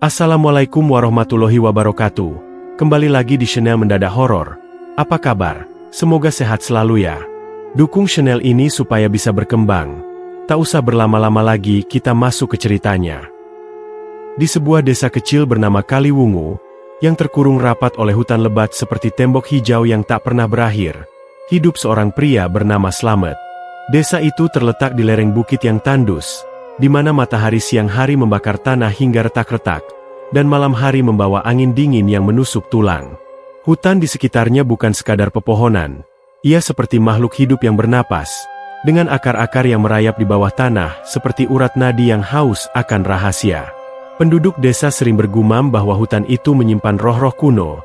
Assalamualaikum warahmatullahi wabarakatuh. Kembali lagi di channel Mendadak Horor. Apa kabar? Semoga sehat selalu ya. Dukung channel ini supaya bisa berkembang. Tak usah berlama-lama lagi, kita masuk ke ceritanya. Di sebuah desa kecil bernama Kaliwungu, yang terkurung rapat oleh hutan lebat seperti tembok hijau yang tak pernah berakhir, hidup seorang pria bernama Slamet. Desa itu terletak di lereng bukit yang tandus, di mana matahari siang hari membakar tanah hingga retak-retak, dan malam hari membawa angin dingin yang menusuk tulang. Hutan di sekitarnya bukan sekadar pepohonan, ia seperti makhluk hidup yang bernapas, dengan akar-akar yang merayap di bawah tanah seperti urat nadi yang haus akan rahasia. Penduduk desa sering bergumam bahwa hutan itu menyimpan roh-roh kuno,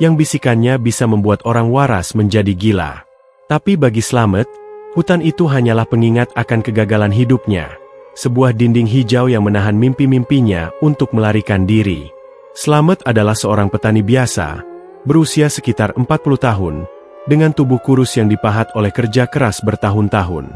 yang bisikannya bisa membuat orang waras menjadi gila. Tapi bagi Slamet, hutan itu hanyalah pengingat akan kegagalan hidupnya. Sebuah dinding hijau yang menahan mimpi-mimpinya untuk melarikan diri. Slamet adalah seorang petani biasa, berusia sekitar 40 tahun, dengan tubuh kurus yang dipahat oleh kerja keras bertahun-tahun.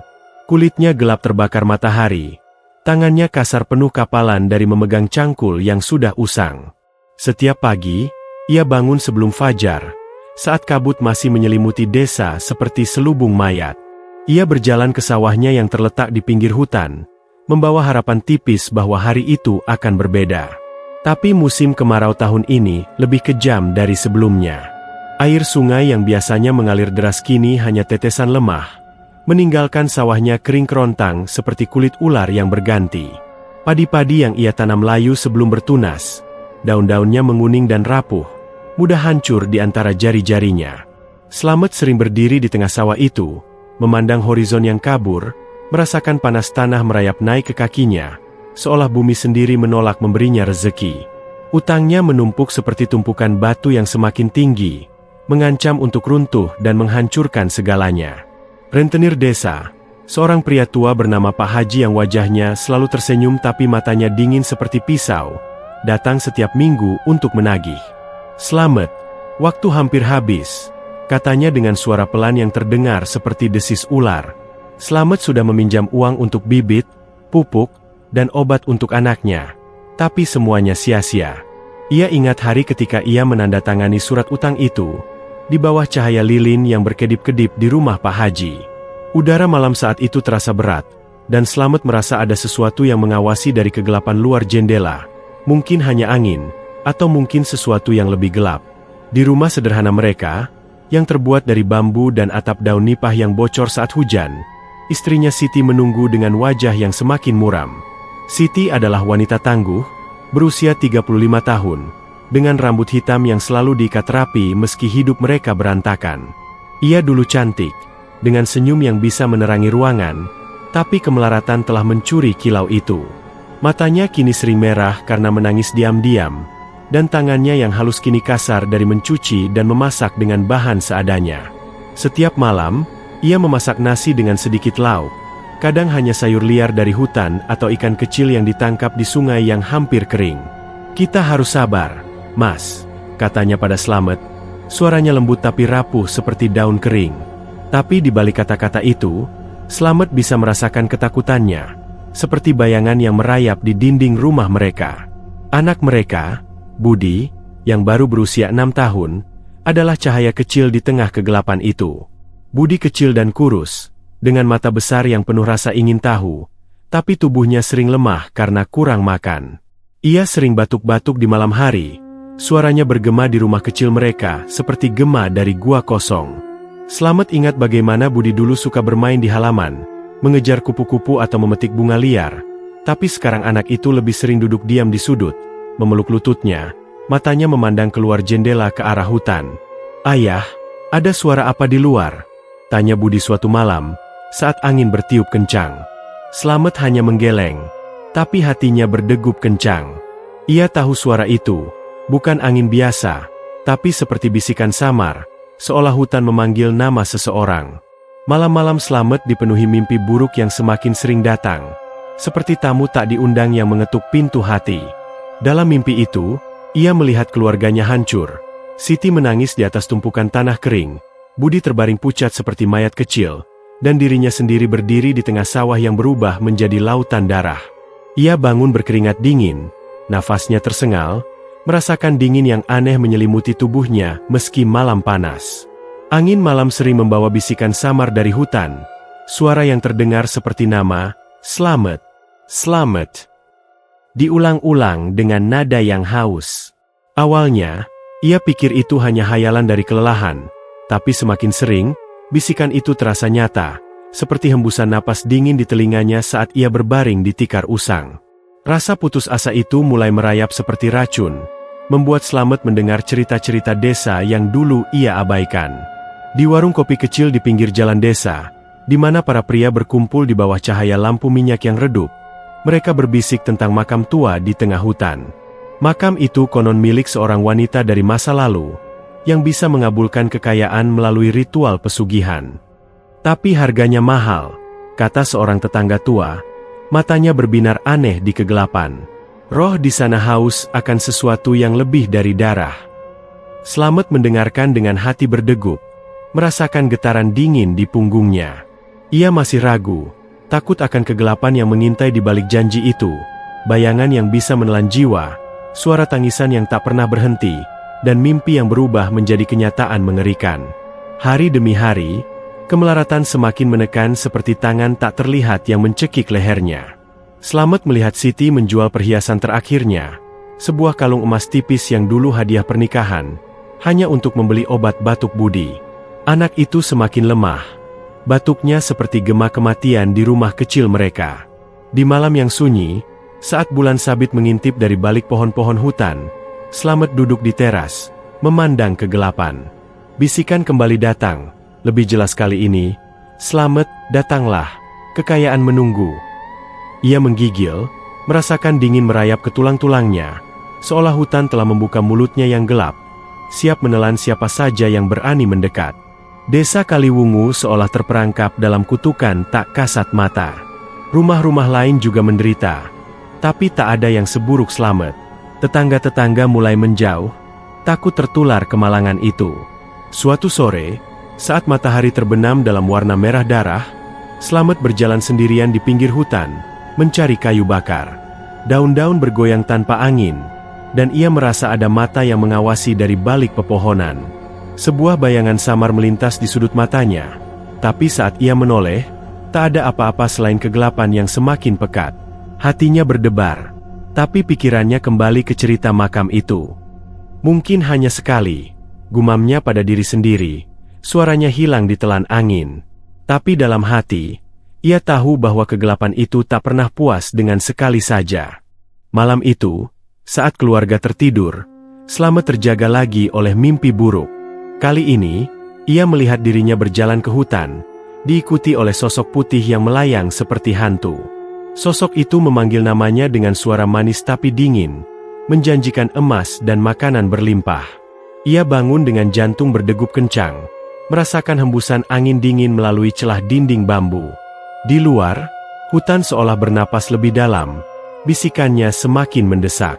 Kulitnya gelap terbakar matahari, tangannya kasar penuh kapalan dari memegang cangkul yang sudah usang. Setiap pagi, ia bangun sebelum fajar, saat kabut masih menyelimuti desa seperti selubung mayat. Ia berjalan ke sawahnya yang terletak di pinggir hutan, membawa harapan tipis bahwa hari itu akan berbeda. Tapi musim kemarau tahun ini lebih kejam dari sebelumnya. Air sungai yang biasanya mengalir deras kini hanya tetesan lemah, meninggalkan sawahnya kering kerontang seperti kulit ular yang berganti. Padi-padi yang ia tanam layu sebelum bertunas, daun-daunnya menguning dan rapuh, mudah hancur di antara jari-jarinya. Slamet sering berdiri di tengah sawah itu, memandang horizon yang kabur, merasakan panas tanah merayap naik ke kakinya, seolah bumi sendiri menolak memberinya rezeki. Utangnya menumpuk seperti tumpukan batu yang semakin tinggi, mengancam untuk runtuh dan menghancurkan segalanya. Rentenir desa, seorang pria tua bernama Pak Haji yang wajahnya selalu tersenyum tapi matanya dingin seperti pisau, datang setiap minggu untuk menagih. Slamet, waktu hampir habis, katanya dengan suara pelan yang terdengar seperti desis ular. Slamet sudah meminjam uang untuk bibit, pupuk, dan obat untuk anaknya. Tapi semuanya sia-sia. Ia ingat hari ketika ia menandatangani surat utang itu, di bawah cahaya lilin yang berkedip-kedip di rumah Pak Haji. Udara malam saat itu terasa berat, dan Slamet merasa ada sesuatu yang mengawasi dari kegelapan luar jendela. Mungkin hanya angin, atau mungkin sesuatu yang lebih gelap. Di rumah sederhana mereka, yang terbuat dari bambu dan atap daun nipah yang bocor saat hujan, istrinya Siti menunggu dengan wajah yang semakin muram. Siti adalah wanita tangguh, berusia 35 tahun, dengan rambut hitam yang selalu diikat rapi meski hidup mereka berantakan. Ia dulu cantik, dengan senyum yang bisa menerangi ruangan, tapi kemelaratan telah mencuri kilau itu. Matanya kini sering merah karena menangis diam-diam, dan tangannya yang halus kini kasar dari mencuci dan memasak dengan bahan seadanya. Setiap malam, ia memasak nasi dengan sedikit lauk, kadang hanya sayur liar dari hutan atau ikan kecil yang ditangkap di sungai yang hampir kering. "Kita harus sabar, Mas," katanya pada Slamet. Suaranya lembut tapi rapuh seperti daun kering. Tapi di balik kata-kata itu, Slamet bisa merasakan ketakutannya, seperti bayangan yang merayap di dinding rumah mereka. Anak mereka, Budi, yang baru berusia 6 tahun, adalah cahaya kecil di tengah kegelapan itu. Budi kecil dan kurus, dengan mata besar yang penuh rasa ingin tahu, tapi tubuhnya sering lemah karena kurang makan. Ia sering batuk-batuk di malam hari, suaranya bergema di rumah kecil mereka seperti gema dari gua kosong. Slamet ingat bagaimana Budi dulu suka bermain di halaman, mengejar kupu-kupu atau memetik bunga liar, tapi sekarang anak itu lebih sering duduk diam di sudut, memeluk lututnya, matanya memandang keluar jendela ke arah hutan. "Ayah, ada suara apa di luar?" tanya Budi suatu malam, saat angin bertiup kencang. Slamet hanya menggeleng, tapi hatinya berdegup kencang. Ia tahu suara itu, bukan angin biasa, tapi seperti bisikan samar, seolah hutan memanggil nama seseorang. Malam-malam Slamet dipenuhi mimpi buruk yang semakin sering datang, seperti tamu tak diundang yang mengetuk pintu hati. Dalam mimpi itu, ia melihat keluarganya hancur. Siti menangis di atas tumpukan tanah kering, Budi terbaring pucat seperti mayat kecil, dan dirinya sendiri berdiri di tengah sawah yang berubah menjadi lautan darah. Ia bangun berkeringat dingin, nafasnya tersengal, merasakan dingin yang aneh menyelimuti tubuhnya meski malam panas. Angin malam sering membawa bisikan samar dari hutan, suara yang terdengar seperti nama, "Slamet, Slamet." Diulang-ulang dengan nada yang haus. Awalnya, ia pikir itu hanya hayalan dari kelelahan, tapi semakin sering, bisikan itu terasa nyata, seperti hembusan napas dingin di telinganya saat ia berbaring di tikar usang. Rasa putus asa itu mulai merayap seperti racun, membuat Slamet mendengar cerita-cerita desa yang dulu ia abaikan. Di warung kopi kecil di pinggir jalan desa, di mana para pria berkumpul di bawah cahaya lampu minyak yang redup, mereka berbisik tentang makam tua di tengah hutan. Makam itu konon milik seorang wanita dari masa lalu, yang bisa mengabulkan kekayaan melalui ritual pesugihan. Tapi harganya mahal, kata seorang tetangga tua, matanya berbinar aneh di kegelapan. Roh di sana haus akan sesuatu yang lebih dari darah. Slamet mendengarkan dengan hati berdegup, merasakan getaran dingin di punggungnya. Ia masih ragu, takut akan kegelapan yang mengintai di balik janji itu, bayangan yang bisa menelan jiwa, suara tangisan yang tak pernah berhenti, dan mimpi yang berubah menjadi kenyataan mengerikan. Hari demi hari, kemelaratan semakin menekan seperti tangan tak terlihat yang mencekik lehernya. Slamet melihat Siti menjual perhiasan terakhirnya, sebuah kalung emas tipis yang dulu hadiah pernikahan, hanya untuk membeli obat batuk budi. Anak itu semakin lemah. Batuknya seperti gema kematian di rumah kecil mereka. Di malam yang sunyi, saat bulan sabit mengintip dari balik pohon-pohon hutan, Slamet duduk di teras, memandang kegelapan. Bisikan kembali datang, lebih jelas kali ini, "Slamet, datanglah, kekayaan menunggu." Ia menggigil, merasakan dingin merayap ke tulang-tulangnya, seolah hutan telah membuka mulutnya yang gelap, siap menelan siapa saja yang berani mendekat. Desa Kaliwungu seolah terperangkap dalam kutukan tak kasat mata. Rumah-rumah lain juga menderita, tapi tak ada yang seburuk Slamet. Tetangga-tetangga mulai menjauh, takut tertular kemalangan itu. Suatu sore, saat matahari terbenam dalam warna merah darah, Slamet berjalan sendirian di pinggir hutan, mencari kayu bakar. Daun-daun bergoyang tanpa angin, dan ia merasa ada mata yang mengawasi dari balik pepohonan. Sebuah bayangan samar melintas di sudut matanya, tapi saat ia menoleh, tak ada apa-apa selain kegelapan yang semakin pekat. Hatinya berdebar, tapi pikirannya kembali ke cerita makam itu. Mungkin hanya sekali, gumamnya pada diri sendiri, suaranya hilang ditelan angin. Tapi dalam hati, ia tahu bahwa kegelapan itu tak pernah puas dengan sekali saja. Malam itu, saat keluarga tertidur, Slamet terjaga lagi oleh mimpi buruk. Kali ini, ia melihat dirinya berjalan ke hutan, diikuti oleh sosok putih yang melayang seperti hantu. Sosok itu memanggil namanya dengan suara manis tapi dingin, menjanjikan emas dan makanan berlimpah. Ia bangun dengan jantung berdegup kencang, merasakan hembusan angin dingin melalui celah dinding bambu. Di luar, hutan seolah bernapas lebih dalam, bisikannya semakin mendesak.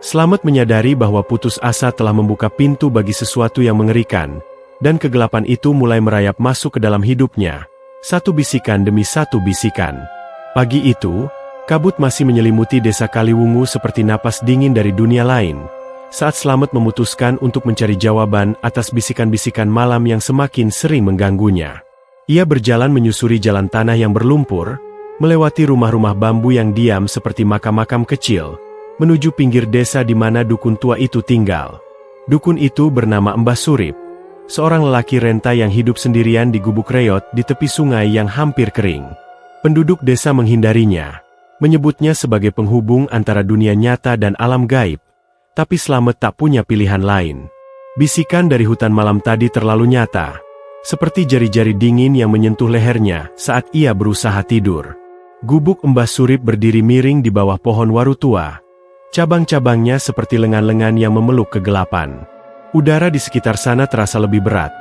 Slamet menyadari bahwa putus asa telah membuka pintu bagi sesuatu yang mengerikan, dan kegelapan itu mulai merayap masuk ke dalam hidupnya, satu bisikan demi satu bisikan. Pagi itu, kabut masih menyelimuti desa Kaliwungu seperti napas dingin dari dunia lain, saat Slamet memutuskan untuk mencari jawaban atas bisikan-bisikan malam yang semakin sering mengganggunya. Ia berjalan menyusuri jalan tanah yang berlumpur, melewati rumah-rumah bambu yang diam seperti makam-makam kecil, menuju pinggir desa di mana dukun tua itu tinggal. Dukun itu bernama Mbah Surip, seorang lelaki renta yang hidup sendirian di gubuk reot di tepi sungai yang hampir kering. Penduduk desa menghindarinya, menyebutnya sebagai penghubung antara dunia nyata dan alam gaib, tapi Slamet tak punya pilihan lain. Bisikan dari hutan malam tadi terlalu nyata, seperti jari-jari dingin yang menyentuh lehernya saat ia berusaha tidur. Gubuk Mbah Surip berdiri miring di bawah pohon waru tua. Cabang-cabangnya seperti lengan-lengan yang memeluk kegelapan. Udara di sekitar sana terasa lebih berat,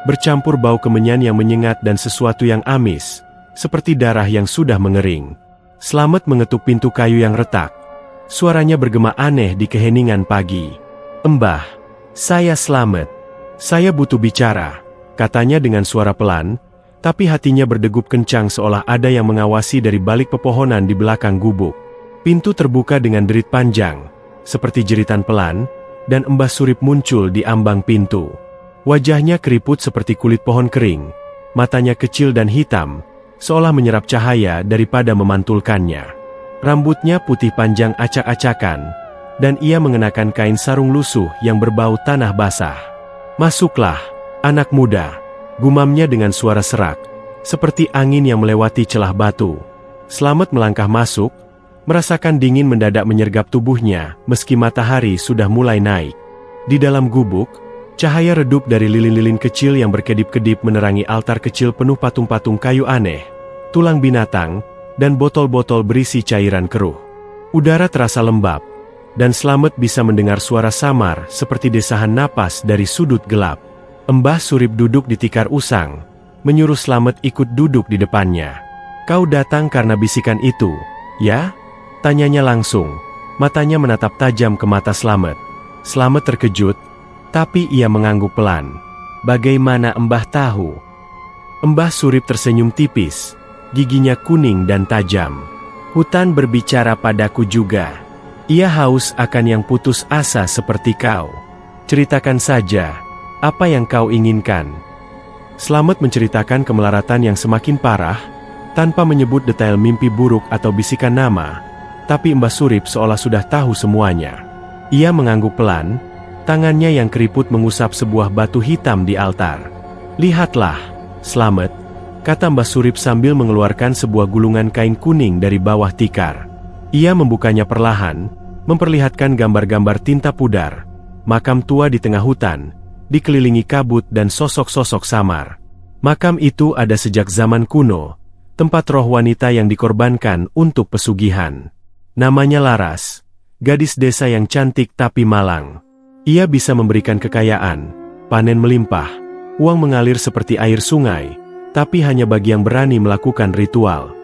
bercampur bau kemenyan yang menyengat dan sesuatu yang amis, seperti darah yang sudah mengering. Slamet mengetuk pintu kayu yang retak. Suaranya bergema aneh di keheningan pagi. "Mbah, saya Slamet. Saya butuh bicara," katanya dengan suara pelan, tapi hatinya berdegup kencang seolah ada yang mengawasi dari balik pepohonan di belakang gubuk. Pintu terbuka dengan derit panjang, seperti jeritan pelan, dan Mbah Surip muncul di ambang pintu. Wajahnya keriput seperti kulit pohon kering, matanya kecil dan hitam, seolah menyerap cahaya daripada memantulkannya. Rambutnya putih panjang acak-acakan, dan ia mengenakan kain sarung lusuh yang berbau tanah basah. "Masuklah, anak muda," gumamnya dengan suara serak, seperti angin yang melewati celah batu. Slamet melangkah masuk, merasakan dingin mendadak menyergap tubuhnya meski matahari sudah mulai naik. Di dalam gubuk, cahaya redup dari lilin-lilin kecil yang berkedip-kedip menerangi altar kecil penuh patung-patung kayu aneh, tulang binatang, dan botol-botol berisi cairan keruh. Udara terasa lembab, dan Slamet bisa mendengar suara samar seperti desahan napas dari sudut gelap. Mbah Surip duduk di tikar usang, menyuruh Slamet ikut duduk di depannya. "Kau datang karena bisikan itu, ya?" tanyanya langsung, matanya menatap tajam ke mata Slamet. Slamet terkejut, tapi ia mengangguk pelan. "Bagaimana Mbah tahu?" Mbah Surip tersenyum tipis, giginya kuning dan tajam. "Hutan berbicara padaku juga. Ia haus akan yang putus asa seperti kau. Ceritakan saja, apa yang kau inginkan?" Slamet menceritakan kemelaratan yang semakin parah, tanpa menyebut detail mimpi buruk atau bisikan nama, tapi Mbah Surip seolah sudah tahu semuanya. Ia mengangguk pelan, tangannya yang keriput mengusap sebuah batu hitam di altar. "Lihatlah, Slamet," kata Mbah Surip sambil mengeluarkan sebuah gulungan kain kuning dari bawah tikar. Ia membukanya perlahan, memperlihatkan gambar-gambar tinta pudar, makam tua di tengah hutan, dikelilingi kabut dan sosok-sosok samar. Makam itu ada sejak zaman kuno, tempat roh wanita yang dikorbankan untuk pesugihan. Namanya Laras, gadis desa yang cantik tapi malang. Ia bisa memberikan kekayaan, panen melimpah, uang mengalir seperti air sungai, tapi hanya bagi yang berani melakukan ritual.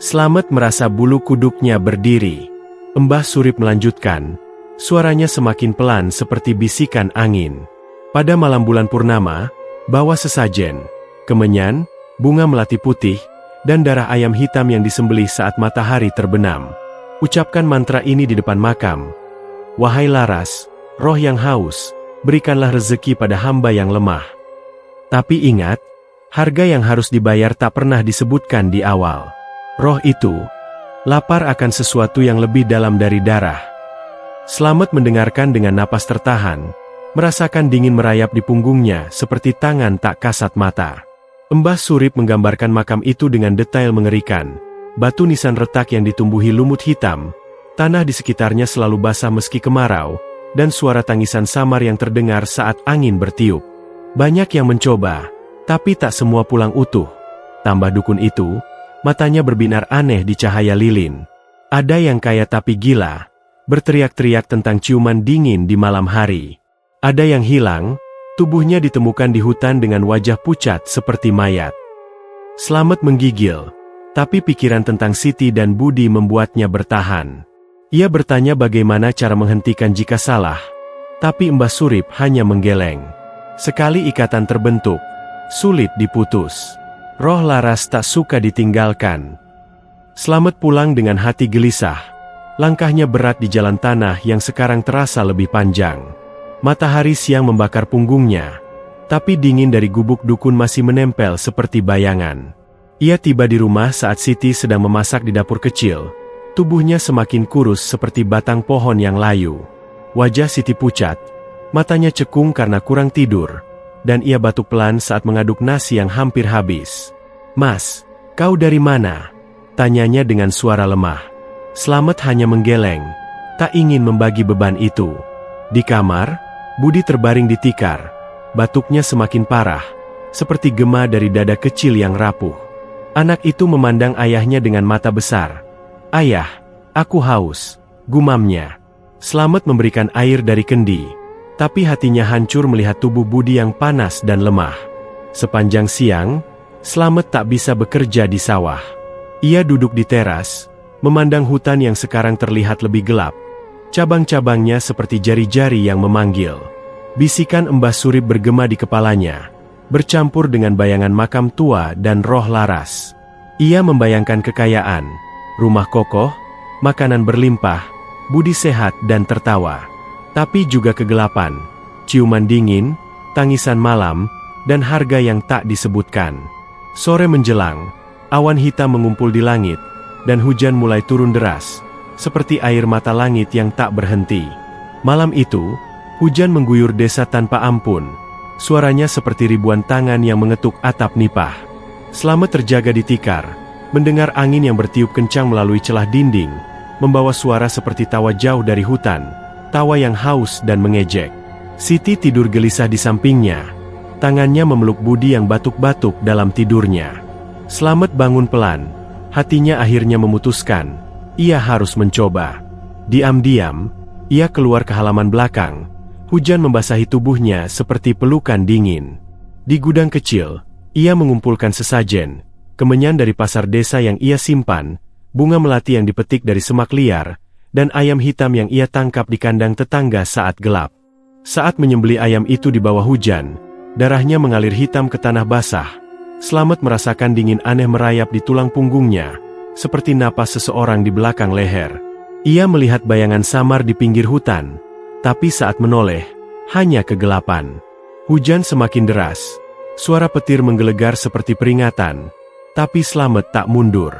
Slamet merasa bulu kuduknya berdiri. Mbah Surip melanjutkan, suaranya semakin pelan seperti bisikan angin. "Pada malam bulan purnama, bawa sesajen, kemenyan, bunga melati putih, dan darah ayam hitam yang disembelih saat matahari terbenam. Ucapkan mantra ini di depan makam. Wahai Laras, roh yang haus, berikanlah rezeki pada hamba yang lemah. Tapi ingat, harga yang harus dibayar tak pernah disebutkan di awal. Roh itu lapar akan sesuatu yang lebih dalam dari darah." Slamet mendengarkan dengan napas tertahan, merasakan dingin merayap di punggungnya seperti tangan tak kasat mata. Mbah Surip menggambarkan makam itu dengan detail mengerikan. Batu nisan retak yang ditumbuhi lumut hitam, tanah di sekitarnya selalu basah meski kemarau, dan suara tangisan samar yang terdengar saat angin bertiup. Banyak yang mencoba, tapi tak semua pulang utuh. Tambah dukun itu, matanya berbinar aneh di cahaya lilin. Ada yang kaya tapi gila, berteriak-teriak tentang ciuman dingin di malam hari. Ada yang hilang, tubuhnya ditemukan di hutan dengan wajah pucat seperti mayat. Slamet menggigil, tapi pikiran tentang Siti dan Budi membuatnya bertahan. Ia bertanya bagaimana cara menghentikan jika salah, tapi Mbah Surip hanya menggeleng. Sekali ikatan terbentuk, sulit diputus. Roh Laras tak suka ditinggalkan. Slamet pulang dengan hati gelisah. Langkahnya berat di jalan tanah yang sekarang terasa lebih panjang. Matahari siang membakar punggungnya, tapi dingin dari gubuk dukun masih menempel seperti bayangan. Ia tiba di rumah saat Siti sedang memasak di dapur kecil. Tubuhnya semakin kurus seperti batang pohon yang layu. Wajah Siti pucat, matanya cekung karena kurang tidur, dan ia batuk pelan saat mengaduk nasi yang hampir habis. "Mas, kau dari mana?" tanyanya dengan suara lemah. Slamet hanya menggeleng, tak ingin membagi beban itu. Di kamar, Budi terbaring di tikar. Batuknya semakin parah, seperti gema dari dada kecil yang rapuh. Anak itu memandang ayahnya dengan mata besar. "Ayah, aku haus," gumamnya. Slamet memberikan air dari kendi, tapi hatinya hancur melihat tubuh Budi yang panas dan lemah. Sepanjang siang, Slamet tak bisa bekerja di sawah. Ia duduk di teras, memandang hutan yang sekarang terlihat lebih gelap. Cabang-cabangnya seperti jari-jari yang memanggil. Bisikan Mbah Surip bergema di kepalanya, bercampur dengan bayangan makam tua dan roh Laras. Ia membayangkan kekayaan, rumah kokoh, makanan berlimpah, Budi sehat dan tertawa. Tapi juga kegelapan, ciuman dingin, tangisan malam, dan harga yang tak disebutkan. Sore menjelang, awan hitam mengumpul di langit, dan hujan mulai turun deras, seperti air mata langit yang tak berhenti. Malam itu, hujan mengguyur desa tanpa ampun. Suaranya seperti ribuan tangan yang mengetuk atap nipah. Slamet terjaga di tikar, mendengar angin yang bertiup kencang melalui celah dinding, membawa suara seperti tawa jauh dari hutan, tawa yang haus dan mengejek. Siti tidur gelisah di sampingnya. Tangannya memeluk Budi yang batuk-batuk dalam tidurnya. Slamet bangun pelan. Hatinya akhirnya memutuskan, ia harus mencoba. Diam-diam, ia keluar ke halaman belakang. Hujan membasahi tubuhnya seperti pelukan dingin. Di gudang kecil, ia mengumpulkan sesajen, kemenyan dari pasar desa yang ia simpan, bunga melati yang dipetik dari semak liar, dan ayam hitam yang ia tangkap di kandang tetangga saat gelap. Saat menyembelih ayam itu di bawah hujan, darahnya mengalir hitam ke tanah basah. Slamet merasakan dingin aneh merayap di tulang punggungnya, seperti napas seseorang di belakang leher. Ia melihat bayangan samar di pinggir hutan, tapi saat menoleh, hanya kegelapan. Hujan semakin deras, suara petir menggelegar seperti peringatan, tapi Slamet tak mundur.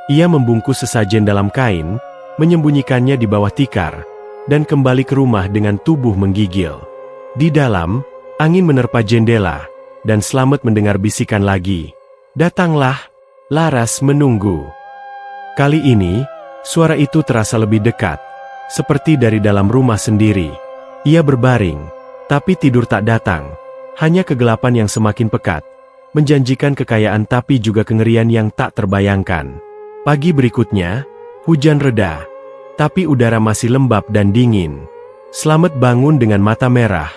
Ia membungkus sesajen dalam kain, menyembunyikannya di bawah tikar, dan kembali ke rumah dengan tubuh menggigil. Di dalam, angin menerpa jendela, dan Slamet mendengar bisikan lagi. "Datanglah, Laras menunggu." Kali ini, suara itu terasa lebih dekat, seperti dari dalam rumah sendiri. Ia berbaring, tapi tidur tak datang, hanya kegelapan yang semakin pekat, menjanjikan kekayaan tapi juga kengerian yang tak terbayangkan. Pagi berikutnya, hujan reda, tapi udara masih lembab dan dingin. Slamet bangun dengan mata merah.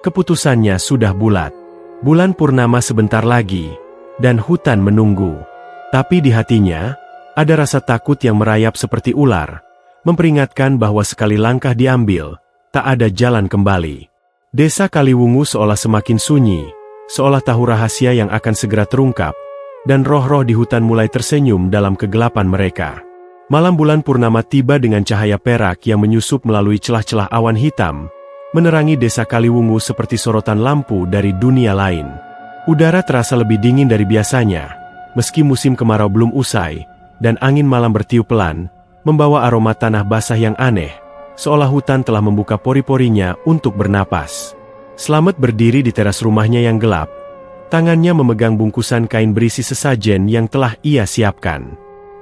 Keputusannya sudah bulat. Bulan purnama sebentar lagi, dan hutan menunggu. Tapi di hatinya, ada rasa takut yang merayap seperti ular, memperingatkan bahwa sekali langkah diambil, tak ada jalan kembali. Desa Kaliwungu seolah semakin sunyi, seolah tahu rahasia yang akan segera terungkap, dan roh-roh di hutan mulai tersenyum dalam kegelapan mereka. Malam bulan purnama tiba dengan cahaya perak yang menyusup melalui celah-celah awan hitam, menerangi desa Kaliwungu seperti sorotan lampu dari dunia lain. Udara terasa lebih dingin dari biasanya, meski musim kemarau belum usai, dan angin malam bertiup pelan, membawa aroma tanah basah yang aneh, seolah hutan telah membuka pori-porinya untuk bernapas. Slamet berdiri di teras rumahnya yang gelap, tangannya memegang bungkusan kain berisi sesajen yang telah ia siapkan.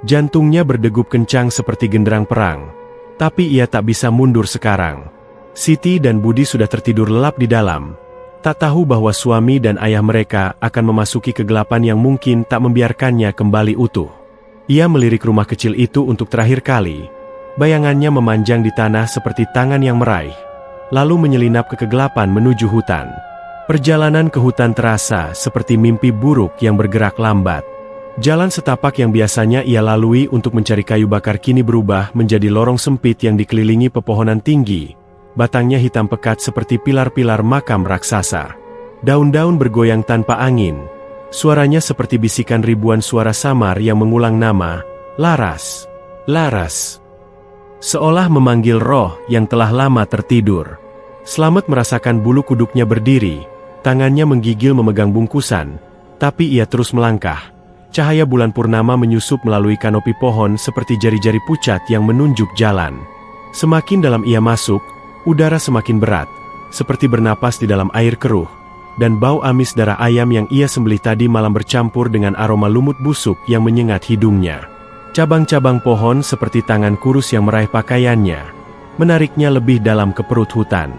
Jantungnya berdegup kencang seperti genderang perang, tapi ia tak bisa mundur sekarang. Siti dan Budi sudah tertidur lelap di dalam, tak tahu bahwa suami dan ayah mereka akan memasuki kegelapan yang mungkin tak membiarkannya kembali utuh. Ia melirik rumah kecil itu untuk terakhir kali. Bayangannya memanjang di tanah seperti tangan yang meraih, lalu menyelinap ke kegelapan menuju hutan. Perjalanan ke hutan terasa seperti mimpi buruk yang bergerak lambat. Jalan setapak yang biasanya ia lalui untuk mencari kayu bakar kini berubah menjadi lorong sempit yang dikelilingi pepohonan tinggi. Batangnya hitam pekat seperti pilar-pilar makam raksasa. Daun-daun bergoyang tanpa angin. Suaranya seperti bisikan ribuan suara samar yang mengulang nama, Laras, Laras. Seolah memanggil roh yang telah lama tertidur. Slamet merasakan bulu kuduknya berdiri, tangannya menggigil memegang bungkusan, tapi ia terus melangkah. Cahaya bulan purnama menyusup melalui kanopi pohon seperti jari-jari pucat yang menunjuk jalan. Semakin dalam ia masuk, udara semakin berat, seperti bernapas di dalam air keruh, dan bau amis darah ayam yang ia sembelih tadi malam bercampur dengan aroma lumut busuk yang menyengat hidungnya. Cabang-cabang pohon seperti tangan kurus yang meraih pakaiannya, menariknya lebih dalam ke perut hutan.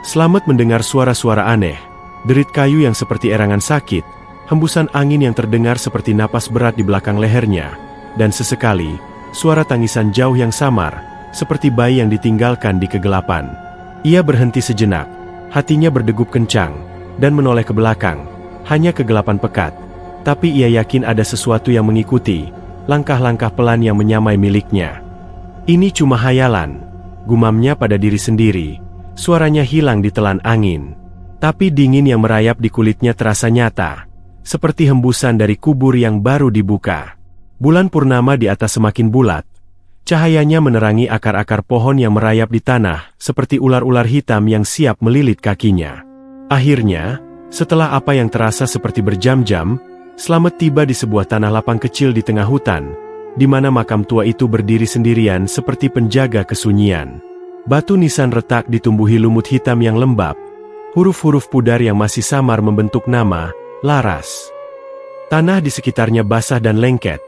Slamet mendengar suara-suara aneh, derit kayu yang seperti erangan sakit, hembusan angin yang terdengar seperti napas berat di belakang lehernya, dan sesekali, suara tangisan jauh yang samar, seperti bayi yang ditinggalkan di kegelapan. Ia berhenti sejenak, hatinya berdegup kencang, dan menoleh ke belakang, hanya kegelapan pekat. Tapi ia yakin ada sesuatu yang mengikuti, langkah-langkah pelan yang menyamai miliknya. Ini cuma hayalan, gumamnya pada diri sendiri, suaranya hilang ditelan angin. Tapi dingin yang merayap di kulitnya terasa nyata, seperti hembusan dari kubur yang baru dibuka. Bulan purnama di atas semakin bulat, Cahayanya menerangi akar-akar pohon yang merayap di tanah, seperti ular-ular hitam yang siap melilit kakinya. Akhirnya, setelah apa yang terasa seperti berjam-jam, Slamet tiba di sebuah tanah lapang kecil di tengah hutan, di mana makam tua itu berdiri sendirian seperti penjaga kesunyian. Batu nisan retak ditumbuhi lumut hitam yang lembab, huruf-huruf pudar yang masih samar membentuk nama, Laras. Tanah di sekitarnya basah dan lengket,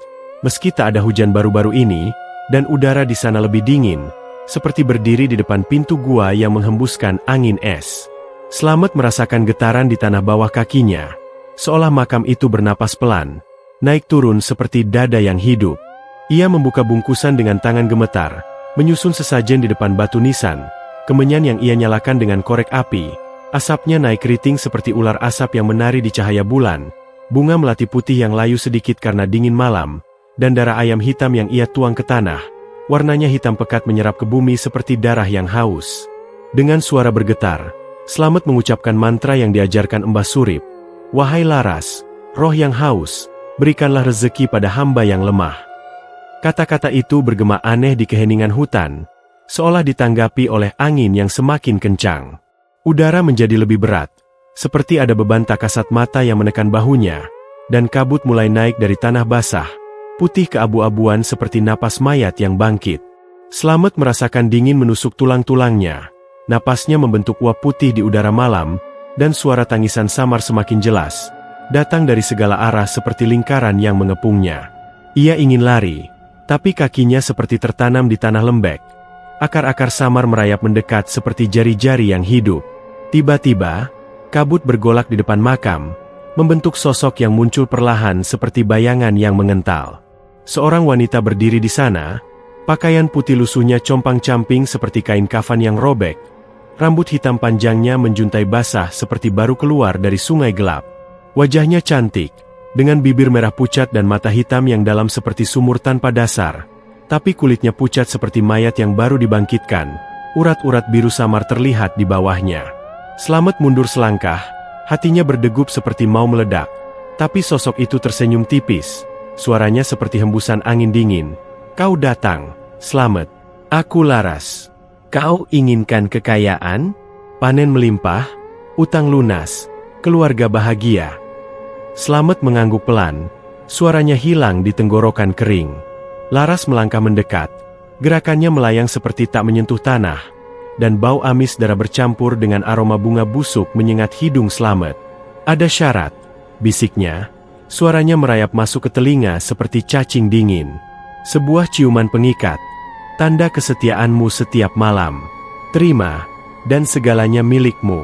meski tak ada hujan baru-baru ini, dan udara di sana lebih dingin, seperti berdiri di depan pintu gua yang menghembuskan angin es. Slamet merasakan getaran di tanah bawah kakinya, seolah makam itu bernapas pelan, naik turun seperti dada yang hidup. Ia membuka bungkusan dengan tangan gemetar, menyusun sesajen di depan batu nisan, kemenyan yang ia nyalakan dengan korek api, asapnya naik keriting seperti ular asap yang menari di cahaya bulan, bunga melati putih yang layu sedikit karena dingin malam, dan darah ayam hitam yang ia tuang ke tanah, warnanya hitam pekat menyerap ke bumi seperti darah yang haus. Dengan suara bergetar, Slamet mengucapkan mantra yang diajarkan Mbah Surip. Wahai Laras, roh yang haus, berikanlah rezeki pada hamba yang lemah. Kata-kata itu bergema aneh di keheningan hutan, seolah ditanggapi oleh angin yang semakin kencang. Udara menjadi lebih berat, seperti ada beban tak kasat mata yang menekan bahunya, dan kabut mulai naik dari tanah basah, putih keabu-abuan seperti napas mayat yang bangkit. Slamet merasakan dingin menusuk tulang-tulangnya, napasnya membentuk uap putih di udara malam, dan suara tangisan samar semakin jelas, datang dari segala arah seperti lingkaran yang mengepungnya. Ia ingin lari, tapi kakinya seperti tertanam di tanah lembek. Akar-akar samar merayap mendekat seperti jari-jari yang hidup. Tiba-tiba, kabut bergolak di depan makam, membentuk sosok yang muncul perlahan seperti bayangan yang mengental. Seorang wanita berdiri di sana, pakaian putih lusuhnya compang-camping seperti kain kafan yang robek. Rambut hitam panjangnya menjuntai basah seperti baru keluar dari sungai gelap. Wajahnya cantik, dengan bibir merah pucat dan mata hitam yang dalam seperti sumur tanpa dasar. Tapi kulitnya pucat seperti mayat yang baru dibangkitkan, urat-urat biru samar terlihat di bawahnya. Slamet mundur selangkah, hatinya berdegup seperti mau meledak. Tapi sosok itu tersenyum tipis, suaranya seperti hembusan angin dingin. Kau datang, Slamet. Aku Laras. Kau inginkan kekayaan, panen melimpah, utang lunas, keluarga bahagia. Slamet mengangguk pelan, suaranya hilang di tenggorokan kering. Laras melangkah mendekat, gerakannya melayang seperti tak menyentuh tanah, dan bau amis darah bercampur dengan aroma bunga busuk menyengat hidung Slamet. Ada syarat, bisiknya, suaranya merayap masuk ke telinga seperti cacing dingin. Sebuah ciuman pengikat, tanda kesetiaanmu setiap malam. Terima, dan segalanya milikmu.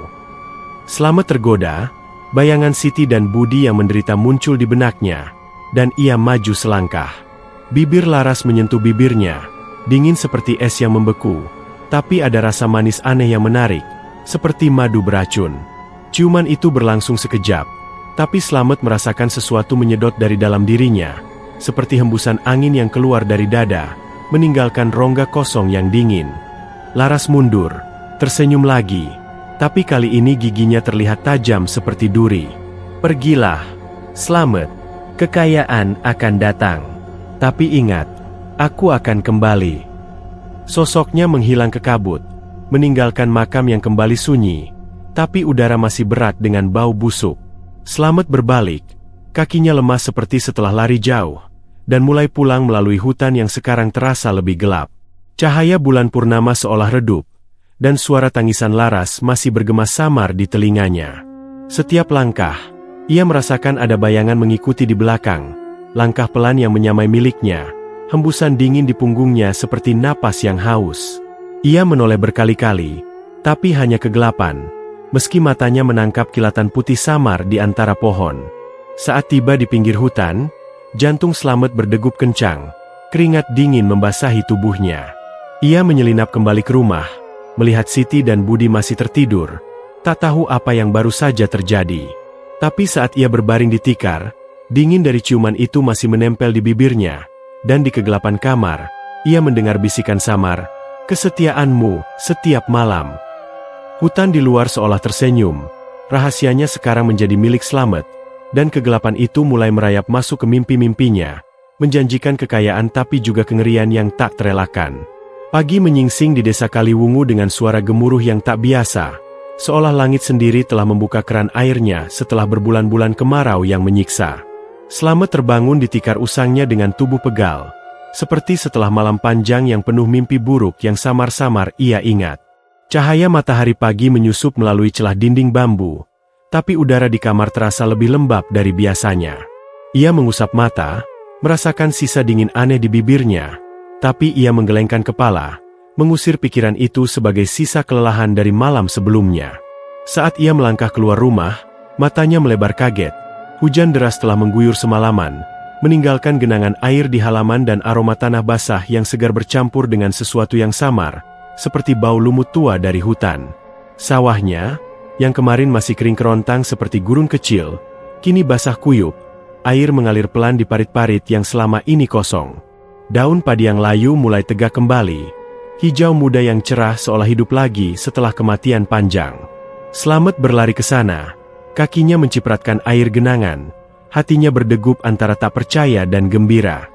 Slamet tergoda, bayangan Siti dan Budi yang menderita muncul di benaknya, dan ia maju selangkah. Bibir Laras menyentuh bibirnya, dingin seperti es yang membeku, tapi ada rasa manis aneh yang menarik, seperti madu beracun. Ciuman itu berlangsung sekejap, tapi Slamet merasakan sesuatu menyedot dari dalam dirinya, seperti hembusan angin yang keluar dari dada, meninggalkan rongga kosong yang dingin. Laras mundur, tersenyum lagi, tapi kali ini giginya terlihat tajam seperti duri. Pergilah, Slamet, kekayaan akan datang. Tapi ingat, aku akan kembali. Sosoknya menghilang ke kabut, meninggalkan makam yang kembali sunyi, tapi udara masih berat dengan bau busuk. Slamet berbalik, kakinya lemas seperti setelah lari jauh, dan mulai pulang melalui hutan yang sekarang terasa lebih gelap. Cahaya bulan purnama seolah redup, dan suara tangisan Laras masih bergema samar di telinganya. Setiap langkah, ia merasakan ada bayangan mengikuti di belakang, langkah pelan yang menyamai miliknya, hembusan dingin di punggungnya seperti napas yang haus. Ia menoleh berkali-kali, tapi hanya kegelapan, meski matanya menangkap kilatan putih samar di antara pohon. Saat tiba di pinggir hutan, jantung Slamet berdegup kencang, keringat dingin membasahi tubuhnya. Ia menyelinap kembali ke rumah, melihat Siti dan Budi masih tertidur, tak tahu apa yang baru saja terjadi. Tapi saat ia berbaring di tikar, dingin dari ciuman itu masih menempel di bibirnya, dan di kegelapan kamar, ia mendengar bisikan samar, "Kesetiaanmu, setiap malam." Hutan di luar seolah tersenyum, rahasianya sekarang menjadi milik Slamet, dan kegelapan itu mulai merayap masuk ke mimpi-mimpinya, menjanjikan kekayaan tapi juga kengerian yang tak terelakkan. Pagi menyingsing di desa Kaliwungu dengan suara gemuruh yang tak biasa, seolah langit sendiri telah membuka keran airnya setelah berbulan-bulan kemarau yang menyiksa. Slamet terbangun di tikar usangnya dengan tubuh pegal, seperti setelah malam panjang yang penuh mimpi buruk yang samar-samar ia ingat. Cahaya matahari pagi menyusup melalui celah dinding bambu, tapi udara di kamar terasa lebih lembab dari biasanya. Ia mengusap mata, merasakan sisa dingin aneh di bibirnya, tapi ia menggelengkan kepala, mengusir pikiran itu sebagai sisa kelelahan dari malam sebelumnya. Saat ia melangkah keluar rumah, matanya melebar kaget. Hujan deras telah mengguyur semalaman, meninggalkan genangan air di halaman dan aroma tanah basah yang segar bercampur dengan sesuatu yang samar, seperti bau lumut tua dari hutan. Sawahnya, yang kemarin masih kering kerontang seperti gurun kecil, kini basah kuyup, air mengalir pelan di parit-parit yang selama ini kosong. Daun padi yang layu mulai tegak kembali, hijau muda yang cerah seolah hidup lagi setelah kematian panjang. Slamet berlari ke sana, kakinya mencipratkan air genangan, hatinya berdegup antara tak percaya dan gembira.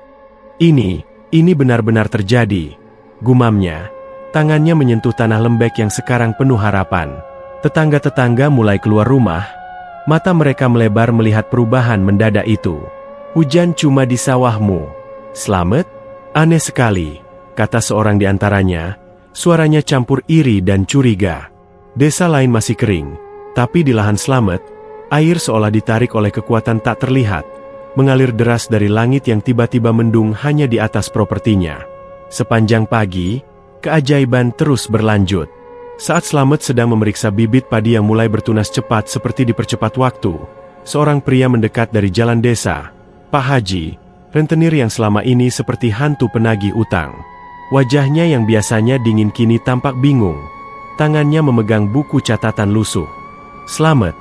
Ini benar-benar terjadi, gumamnya. Tangannya menyentuh tanah lembek yang sekarang penuh harapan. Tetangga-tetangga mulai keluar rumah, mata mereka melebar melihat perubahan mendadak itu. Hujan cuma di sawahmu, Slamet? Aneh sekali, kata seorang di antaranya, suaranya campur iri dan curiga. Desa lain masih kering, tapi di lahan Slamet, air seolah ditarik oleh kekuatan tak terlihat, mengalir deras dari langit yang tiba-tiba mendung hanya di atas propertinya. Sepanjang pagi, keajaiban terus berlanjut. Saat Slamet sedang memeriksa bibit padi yang mulai bertunas cepat seperti dipercepat waktu, seorang pria mendekat dari jalan desa. Pak Haji, rentenir yang selama ini seperti hantu penagih utang. Wajahnya yang biasanya dingin kini tampak bingung. Tangannya memegang buku catatan lusuh. Slamet,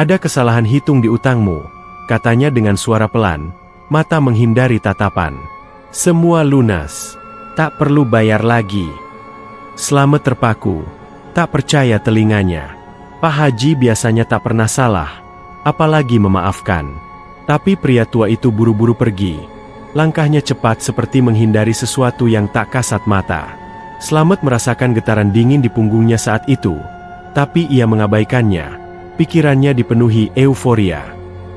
ada kesalahan hitung di utangmu, katanya dengan suara pelan, mata menghindari tatapan. Semua lunas, tak perlu bayar lagi. Slamet terpaku, tak percaya telinganya. Pak Haji biasanya tak pernah salah, apalagi memaafkan. Tapi pria tua itu buru-buru pergi. Langkahnya cepat seperti menghindari sesuatu yang tak kasat mata. Slamet merasakan getaran dingin di punggungnya saat itu, tapi ia mengabaikannya. Pikirannya dipenuhi euforia.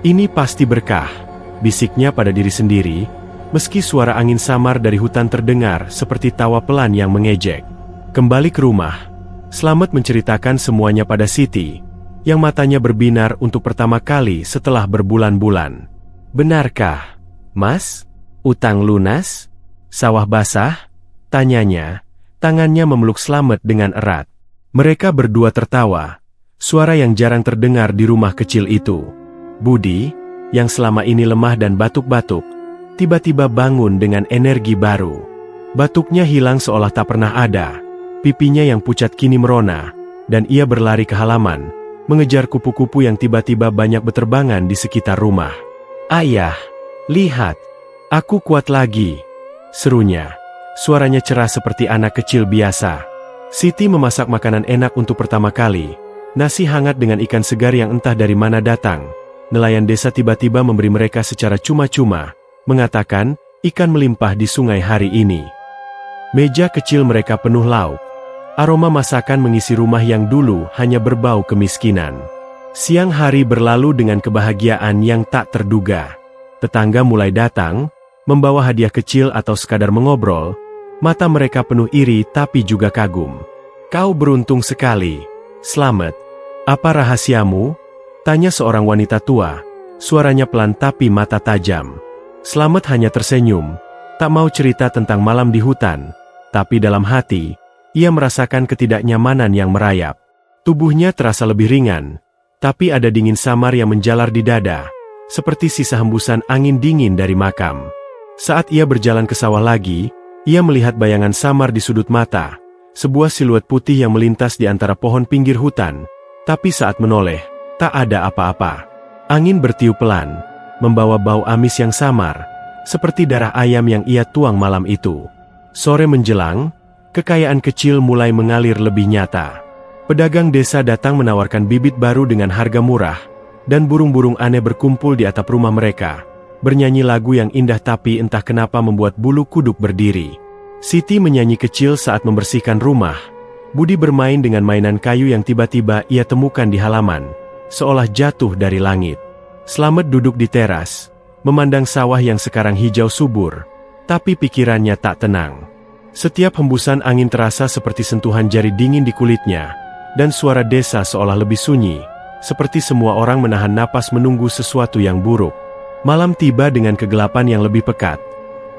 Ini pasti berkah, bisiknya pada diri sendiri, meski suara angin samar dari hutan terdengar seperti tawa pelan yang mengejek. Kembali ke rumah, Slamet menceritakan semuanya pada Siti, yang matanya berbinar untuk pertama kali setelah berbulan-bulan. Benarkah, Mas? Utang lunas? Sawah basah? Tanyanya, tangannya memeluk Slamet dengan erat. Mereka berdua tertawa, suara yang jarang terdengar di rumah kecil itu. Budi, yang selama ini lemah dan batuk-batuk, tiba-tiba bangun dengan energi baru. Batuknya hilang seolah tak pernah ada. Pipinya yang pucat kini merona, dan ia berlari ke halaman, mengejar kupu-kupu yang tiba-tiba banyak berterbangan di sekitar rumah. Ayah, lihat, aku kuat lagi, serunya. Suaranya cerah seperti anak kecil biasa. Siti memasak makanan enak untuk pertama kali, nasi hangat dengan ikan segar yang entah dari mana datang. Nelayan desa tiba-tiba memberi mereka secara cuma-cuma, mengatakan, ikan melimpah di sungai hari ini. Meja kecil mereka penuh lauk. Aroma masakan mengisi rumah yang dulu hanya berbau kemiskinan. Siang hari berlalu dengan kebahagiaan yang tak terduga. Tetangga mulai datang, membawa hadiah kecil atau sekadar mengobrol. Mata mereka penuh iri tapi juga kagum. Kau beruntung sekali, Slamet. Apa rahasiamu? Tanya seorang wanita tua, suaranya pelan tapi mata tajam. Slamet hanya tersenyum, tak mau cerita tentang malam di hutan, tapi dalam hati, ia merasakan ketidaknyamanan yang merayap. Tubuhnya terasa lebih ringan, tapi ada dingin samar yang menjalar di dada, seperti sisa hembusan angin dingin dari makam. Saat ia berjalan ke sawah lagi, ia melihat bayangan samar di sudut mata, sebuah siluet putih yang melintas di antara pohon pinggir hutan, tapi saat menoleh, tak ada apa-apa. Angin bertiup pelan, membawa bau amis yang samar, seperti darah ayam yang ia tuang malam itu. Sore menjelang, kekayaan kecil mulai mengalir lebih nyata. Pedagang desa datang menawarkan bibit baru dengan harga murah, dan burung-burung aneh berkumpul di atap rumah mereka. bernyanyi lagu yang indah tapi entah kenapa membuat bulu kuduk berdiri. Siti menyanyi kecil saat membersihkan rumah. Budi bermain dengan mainan kayu yang tiba-tiba ia temukan di halaman, seolah jatuh dari langit. Slamet duduk di teras, memandang sawah yang sekarang hijau subur, tapi pikirannya tak tenang. Setiap hembusan angin terasa seperti sentuhan jari dingin di kulitnya, dan suara desa seolah lebih sunyi, seperti semua orang menahan napas menunggu sesuatu yang buruk. Malam tiba dengan kegelapan yang lebih pekat.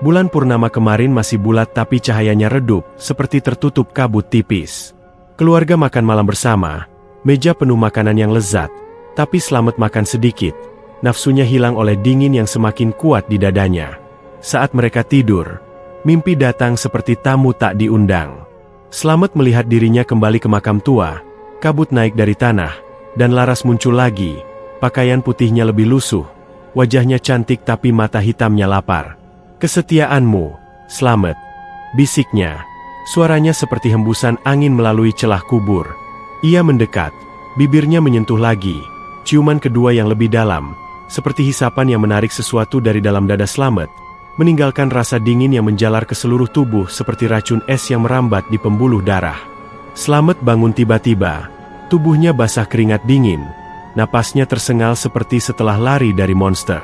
Bulan purnama kemarin masih bulat tapi cahayanya redup, seperti tertutup kabut tipis. Keluarga makan malam bersama, meja penuh makanan yang lezat, tapi Slamet makan sedikit. Nafsunya hilang oleh dingin yang semakin kuat di dadanya. Saat mereka tidur, mimpi datang seperti tamu tak diundang. Slamet melihat dirinya kembali ke makam tua, kabut naik dari tanah, dan laras muncul lagi. Pakaian putihnya lebih lusuh, wajahnya cantik tapi mata hitamnya lapar. "Kesetiaanmu, Slamet," bisiknya. Suaranya seperti hembusan angin melalui celah kubur. Ia mendekat, bibirnya menyentuh lagi. Ciuman kedua yang lebih dalam, seperti hisapan yang menarik sesuatu dari dalam dada Slamet, meninggalkan rasa dingin yang menjalar ke seluruh tubuh seperti racun es yang merambat di pembuluh darah. Slamet bangun tiba-tiba, tubuhnya basah keringat dingin, napasnya tersengal seperti setelah lari dari monster.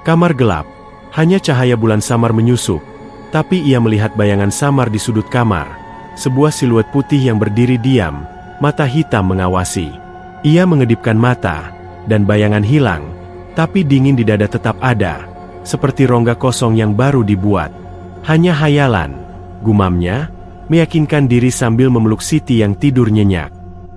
Kamar gelap. Hanya cahaya bulan samar menyusup, tapi ia melihat bayangan samar di sudut kamar. Sebuah siluet putih yang berdiri diam, mata hitam mengawasi. Ia mengedipkan mata, dan bayangan hilang, tapi dingin di dada tetap ada, seperti rongga kosong yang baru dibuat. "Hanya hayalan," gumamnya, meyakinkan diri sambil memeluk Siti yang tidur nyenyak.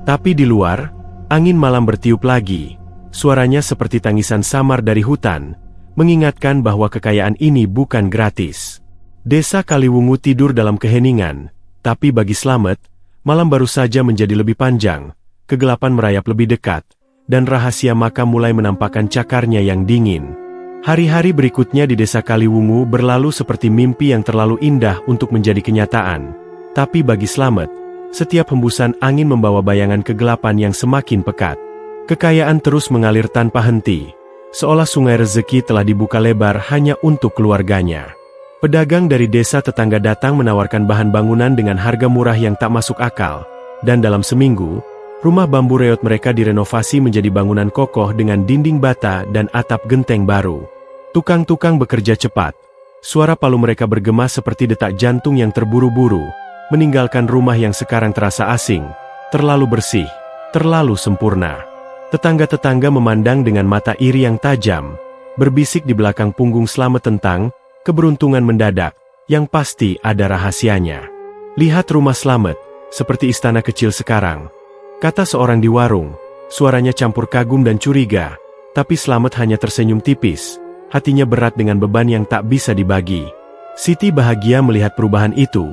Tapi di luar, angin malam bertiup lagi. Suaranya seperti tangisan samar dari hutan, mengingatkan bahwa kekayaan ini bukan gratis. Desa Kaliwungu tidur dalam keheningan, tapi bagi Slamet, malam baru saja menjadi lebih panjang, kegelapan merayap lebih dekat, dan rahasia makam mulai menampakkan cakarnya yang dingin. Hari-hari berikutnya di Desa Kaliwungu berlalu seperti mimpi yang terlalu indah untuk menjadi kenyataan. Tapi bagi Slamet, setiap hembusan angin membawa bayangan kegelapan yang semakin pekat. Kekayaan terus mengalir tanpa henti, seolah sungai rezeki telah dibuka lebar hanya untuk keluarganya. Pedagang dari desa tetangga datang menawarkan bahan bangunan dengan harga murah yang tak masuk akal, dan dalam seminggu, rumah bambu reot mereka direnovasi menjadi bangunan kokoh dengan dinding bata dan atap genteng baru. Tukang-tukang bekerja cepat. Suara palu mereka bergema seperti detak jantung yang terburu-buru, meninggalkan rumah yang sekarang terasa asing, terlalu bersih, terlalu sempurna. Tetangga-tetangga memandang dengan mata iri yang tajam, berbisik di belakang punggung Slamet tentang keberuntungan mendadak, yang pasti ada rahasianya. "Lihat rumah Slamet, seperti istana kecil sekarang," kata seorang di warung, suaranya campur kagum dan curiga, tapi Slamet hanya tersenyum tipis, hatinya berat dengan beban yang tak bisa dibagi. Siti bahagia melihat perubahan itu.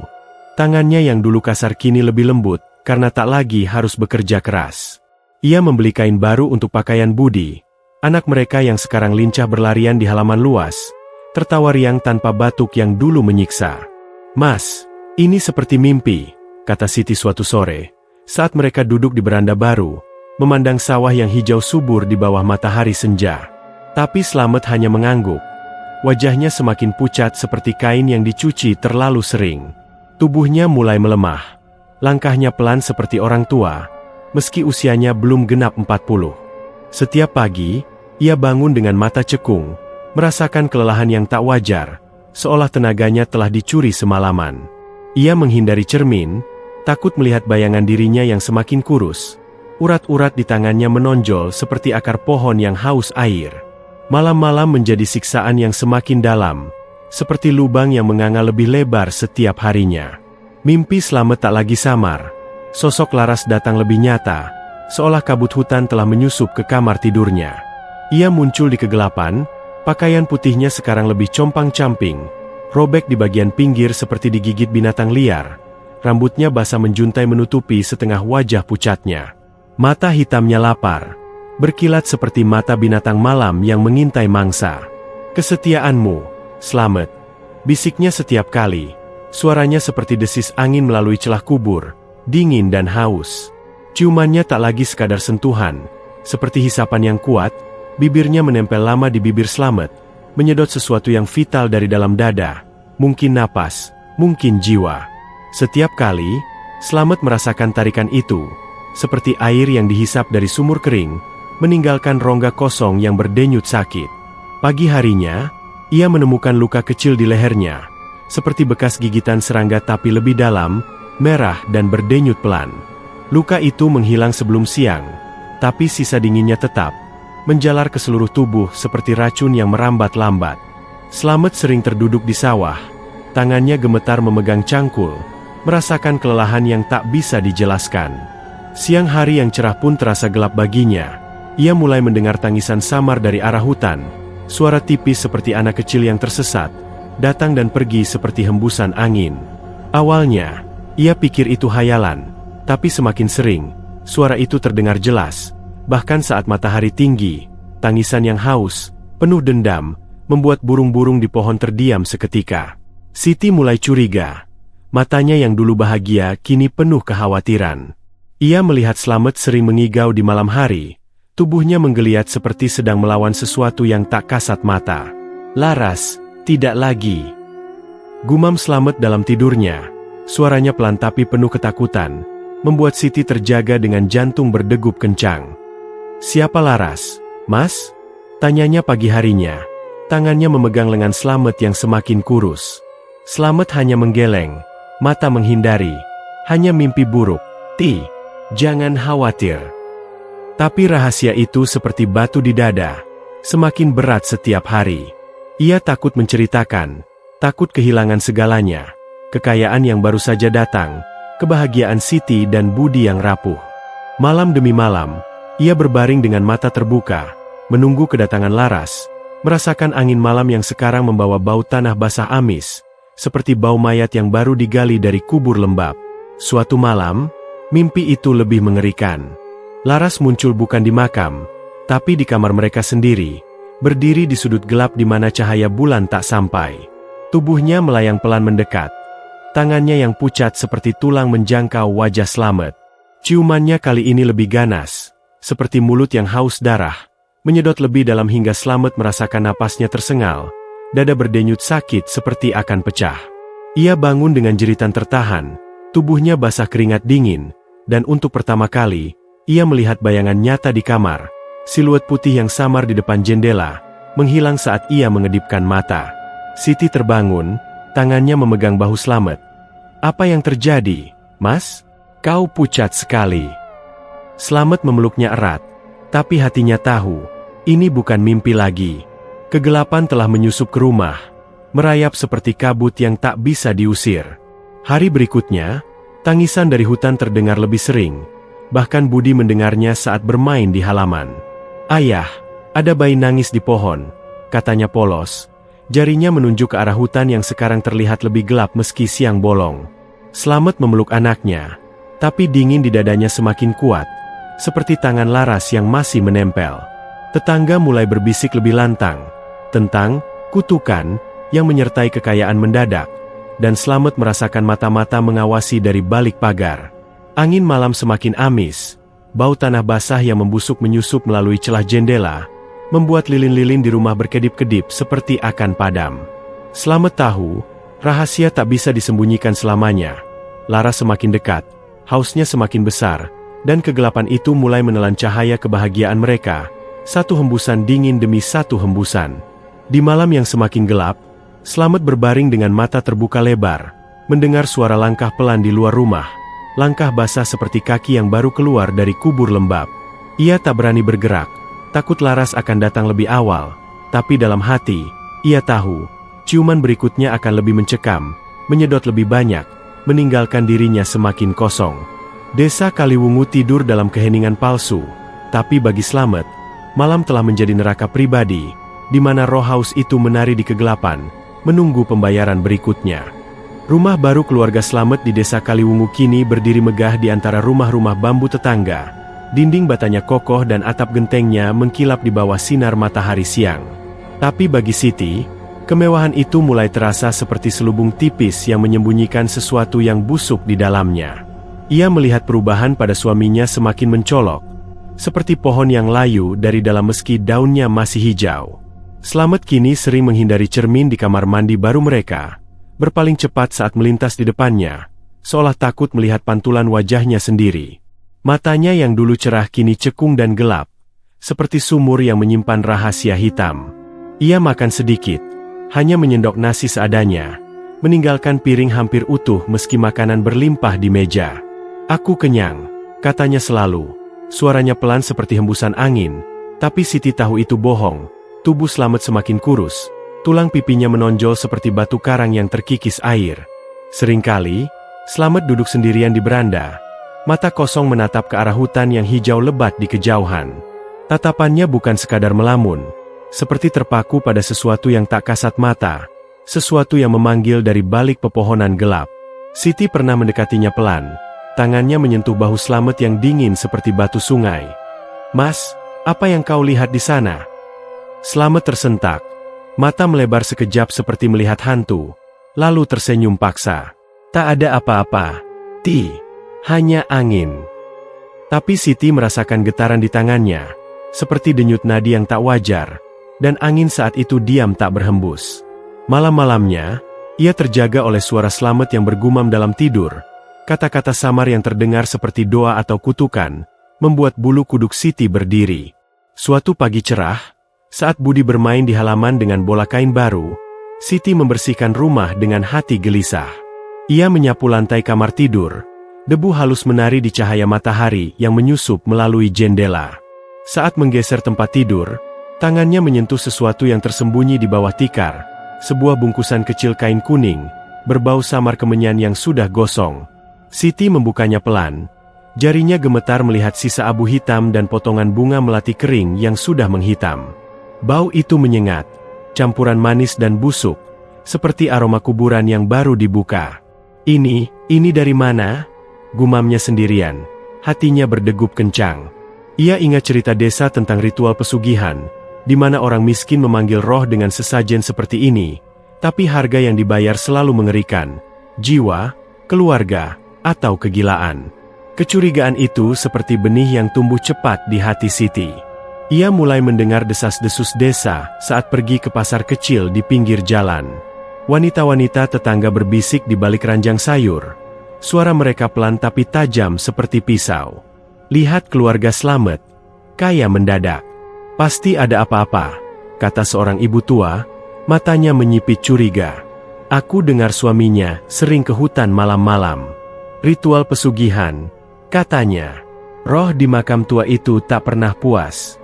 Tangannya yang dulu kasar kini lebih lembut, karena tak lagi harus bekerja keras. Ia membeli kain baru untuk pakaian Budi, anak mereka yang sekarang lincah berlarian di halaman luas, tertawa riang tanpa batuk yang dulu menyiksa. "Mas, ini seperti mimpi," kata Siti suatu sore, saat mereka duduk di beranda baru, memandang sawah yang hijau subur di bawah matahari senja. Tapi Slamet hanya mengangguk. Wajahnya semakin pucat seperti kain yang dicuci terlalu sering. Tubuhnya mulai melemah. Langkahnya pelan seperti orang tua, meski usianya belum genap 40. Setiap pagi, ia bangun dengan mata cekung, merasakan kelelahan yang tak wajar, seolah tenaganya telah dicuri semalaman. Ia menghindari cermin, takut melihat bayangan dirinya yang semakin kurus. Urat-urat di tangannya menonjol seperti akar pohon yang haus air. Malam-malam menjadi siksaan yang semakin dalam, seperti lubang yang menganga lebih lebar setiap harinya. Mimpi Slamet tak lagi samar. Sosok Laras datang lebih nyata, seolah kabut hutan telah menyusup ke kamar tidurnya. Ia muncul di kegelapan, pakaian putihnya sekarang lebih compang-camping, robek di bagian pinggir seperti digigit binatang liar. Rambutnya basah menjuntai menutupi setengah wajah pucatnya. Mata hitamnya lapar, berkilat seperti mata binatang malam yang mengintai mangsa. "Kesetiaanmu, Slamet," bisiknya setiap kali. Suaranya seperti desis angin melalui celah kubur, dingin dan haus. Ciumannya tak lagi sekadar sentuhan, seperti hisapan yang kuat, bibirnya menempel lama di bibir Slamet, menyedot sesuatu yang vital dari dalam dada, mungkin napas, mungkin jiwa. Setiap kali, Slamet merasakan tarikan itu, seperti air yang dihisap dari sumur kering, meninggalkan rongga kosong yang berdenyut sakit. Pagi harinya, ia menemukan luka kecil di lehernya, seperti bekas gigitan serangga tapi lebih dalam, merah dan berdenyut pelan. Luka itu menghilang sebelum siang, tapi sisa dinginnya tetap menjalar ke seluruh tubuh seperti racun yang merambat lambat. Slamet sering terduduk di sawah, tangannya gemetar memegang cangkul, merasakan kelelahan yang tak bisa dijelaskan. Siang hari yang cerah pun terasa gelap baginya. Ia mulai mendengar tangisan samar dari arah hutan, suara tipis seperti anak kecil yang tersesat, datang dan pergi seperti hembusan angin. Awalnya, ia pikir itu hayalan, tapi semakin sering, suara itu terdengar jelas. Bahkan saat matahari tinggi, tangisan yang haus, penuh dendam, membuat burung-burung di pohon terdiam seketika. Siti mulai curiga. Matanya yang dulu bahagia kini penuh kekhawatiran. Ia melihat Slamet sering mengigau di malam hari, tubuhnya menggeliat seperti sedang melawan sesuatu yang tak kasat mata. Laras, tidak lagi. Gumam Slamet dalam tidurnya, suaranya pelan tapi penuh ketakutan, membuat Siti terjaga dengan jantung berdegup kencang. Siapa Laras, Mas? Tanyanya pagi harinya, tangannya memegang lengan Slamet yang semakin kurus. Slamet hanya menggeleng, mata menghindari, hanya mimpi buruk. Jangan khawatir. Tapi rahasia itu seperti batu di dada, semakin berat setiap hari. Ia takut menceritakan, takut kehilangan segalanya, kekayaan yang baru saja datang, kebahagiaan Siti dan budi yang rapuh. Malam demi malam, ia berbaring dengan mata terbuka, menunggu kedatangan Laras, merasakan angin malam yang sekarang membawa bau tanah basah amis, seperti bau mayat yang baru digali dari kubur lembab. Suatu malam, mimpi itu lebih mengerikan. Laras muncul bukan di makam, tapi di kamar mereka sendiri, berdiri di sudut gelap di mana cahaya bulan tak sampai. Tubuhnya melayang pelan mendekat. Tangannya yang pucat seperti tulang menjangkau wajah Slamet. Ciumannya kali ini lebih ganas, seperti mulut yang haus darah, menyedot lebih dalam hingga Slamet merasakan napasnya tersengal. Dada berdenyut sakit seperti akan pecah. Ia bangun dengan jeritan tertahan, tubuhnya basah keringat dingin, dan untuk pertama kali, ia melihat bayangan nyata di kamar, siluet putih yang samar di depan jendela, menghilang saat ia mengedipkan mata. Siti terbangun, tangannya memegang bahu Slamet. Apa yang terjadi, Mas? Kau pucat sekali. Slamet memeluknya erat, tapi hatinya tahu, ini bukan mimpi lagi. Kegelapan telah menyusup ke rumah, merayap seperti kabut yang tak bisa diusir. Hari berikutnya, tangisan dari hutan terdengar lebih sering, bahkan Budi mendengarnya saat bermain di halaman. Ayah, ada bayi nangis di pohon, katanya polos. Jarinya menunjuk ke arah hutan yang sekarang terlihat lebih gelap meski siang bolong. Slamet memeluk anaknya, tapi dingin di dadanya semakin kuat, seperti tangan Laras yang masih menempel. Tetangga mulai berbisik lebih lantang tentang kutukan yang menyertai kekayaan mendadak, dan Slamet merasakan mata-mata mengawasi dari balik pagar. Angin malam semakin amis, bau tanah basah yang membusuk menyusup melalui celah jendela, membuat lilin-lilin di rumah berkedip-kedip seperti akan padam. Slamet tahu, rahasia tak bisa disembunyikan selamanya. Laras semakin dekat, hausnya semakin besar, dan kegelapan itu mulai menelan cahaya kebahagiaan mereka, satu hembusan dingin demi satu hembusan. Di malam yang semakin gelap, Slamet berbaring dengan mata terbuka lebar, mendengar suara langkah pelan di luar rumah, langkah basah seperti kaki yang baru keluar dari kubur lembab. Ia tak berani bergerak, takut Laras akan datang lebih awal, tapi dalam hati, ia tahu, ciuman berikutnya akan lebih mencekam, menyedot lebih banyak, meninggalkan dirinya semakin kosong. Desa Kaliwungu tidur dalam keheningan palsu, tapi bagi Slamet, malam telah menjadi neraka pribadi, di mana roh haus itu menari di kegelapan, menunggu pembayaran berikutnya. Rumah baru keluarga Slamet di desa Kaliwungu kini berdiri megah di antara rumah-rumah bambu tetangga. Dinding batanya kokoh dan atap gentengnya mengkilap di bawah sinar matahari siang. Tapi bagi Siti, kemewahan itu mulai terasa seperti selubung tipis yang menyembunyikan sesuatu yang busuk di dalamnya. Ia melihat perubahan pada suaminya semakin mencolok, seperti pohon yang layu dari dalam meski daunnya masih hijau. Slamet kini sering menghindari cermin di kamar mandi baru mereka, berpaling cepat saat melintas di depannya, seolah takut melihat pantulan wajahnya sendiri. Matanya yang dulu cerah kini cekung dan gelap, seperti sumur yang menyimpan rahasia hitam. Ia makan sedikit, hanya menyendok nasi seadanya, meninggalkan piring hampir utuh meski makanan berlimpah di meja. "Aku kenyang," katanya selalu. Suaranya pelan seperti hembusan angin, tapi Siti tahu itu bohong. Tubuh Slamet semakin kurus, tulang pipinya menonjol seperti batu karang yang terkikis air. Seringkali, Slamet duduk sendirian di beranda, mata kosong menatap ke arah hutan yang hijau lebat di kejauhan. Tatapannya bukan sekadar melamun, seperti terpaku pada sesuatu yang tak kasat mata, sesuatu yang memanggil dari balik pepohonan gelap. Siti pernah mendekatinya pelan, tangannya menyentuh bahu Slamet yang dingin seperti batu sungai. "Mas, apa yang kau lihat di sana?" Slamet tersentak, mata melebar sekejap seperti melihat hantu, lalu tersenyum paksa. "Tak ada apa-apa, Ti. Hanya angin." Tapi Siti merasakan getaran di tangannya, seperti denyut nadi yang tak wajar, dan angin saat itu diam tak berhembus. Malam-malamnya, ia terjaga oleh suara Slamet yang bergumam dalam tidur. Kata-kata samar yang terdengar seperti doa atau kutukan, membuat bulu kuduk Siti berdiri. Suatu pagi cerah, saat Budi bermain di halaman dengan bola kain baru, Siti membersihkan rumah dengan hati gelisah. Ia menyapu lantai kamar tidur, debu halus menari di cahaya matahari yang menyusup melalui jendela. Saat menggeser tempat tidur, tangannya menyentuh sesuatu yang tersembunyi di bawah tikar, sebuah bungkusan kecil kain kuning, berbau samar kemenyan yang sudah gosong. Siti membukanya pelan, jarinya gemetar melihat sisa abu hitam dan potongan bunga melati kering yang sudah menghitam. Bau itu menyengat, campuran manis dan busuk, seperti aroma kuburan yang baru dibuka. Ini dari mana?" gumamnya sendirian, hatinya berdegup kencang. Ia ingat cerita desa tentang ritual pesugihan, di mana orang miskin memanggil roh dengan sesajen seperti ini, tapi harga yang dibayar selalu mengerikan, jiwa, keluarga, atau kegilaan. Kecurigaan itu seperti benih yang tumbuh cepat di hati Siti. Ia mulai mendengar desas-desus desa saat pergi ke pasar kecil di pinggir jalan. Wanita-wanita tetangga berbisik di balik ranjang sayur. Suara mereka pelan tapi tajam seperti pisau. "Lihat keluarga Slamet, kaya mendadak. Pasti ada apa-apa," kata seorang ibu tua, matanya menyipit curiga. "Aku dengar suaminya sering ke hutan malam-malam. Ritual pesugihan," katanya. "Roh di makam tua itu tak pernah puas."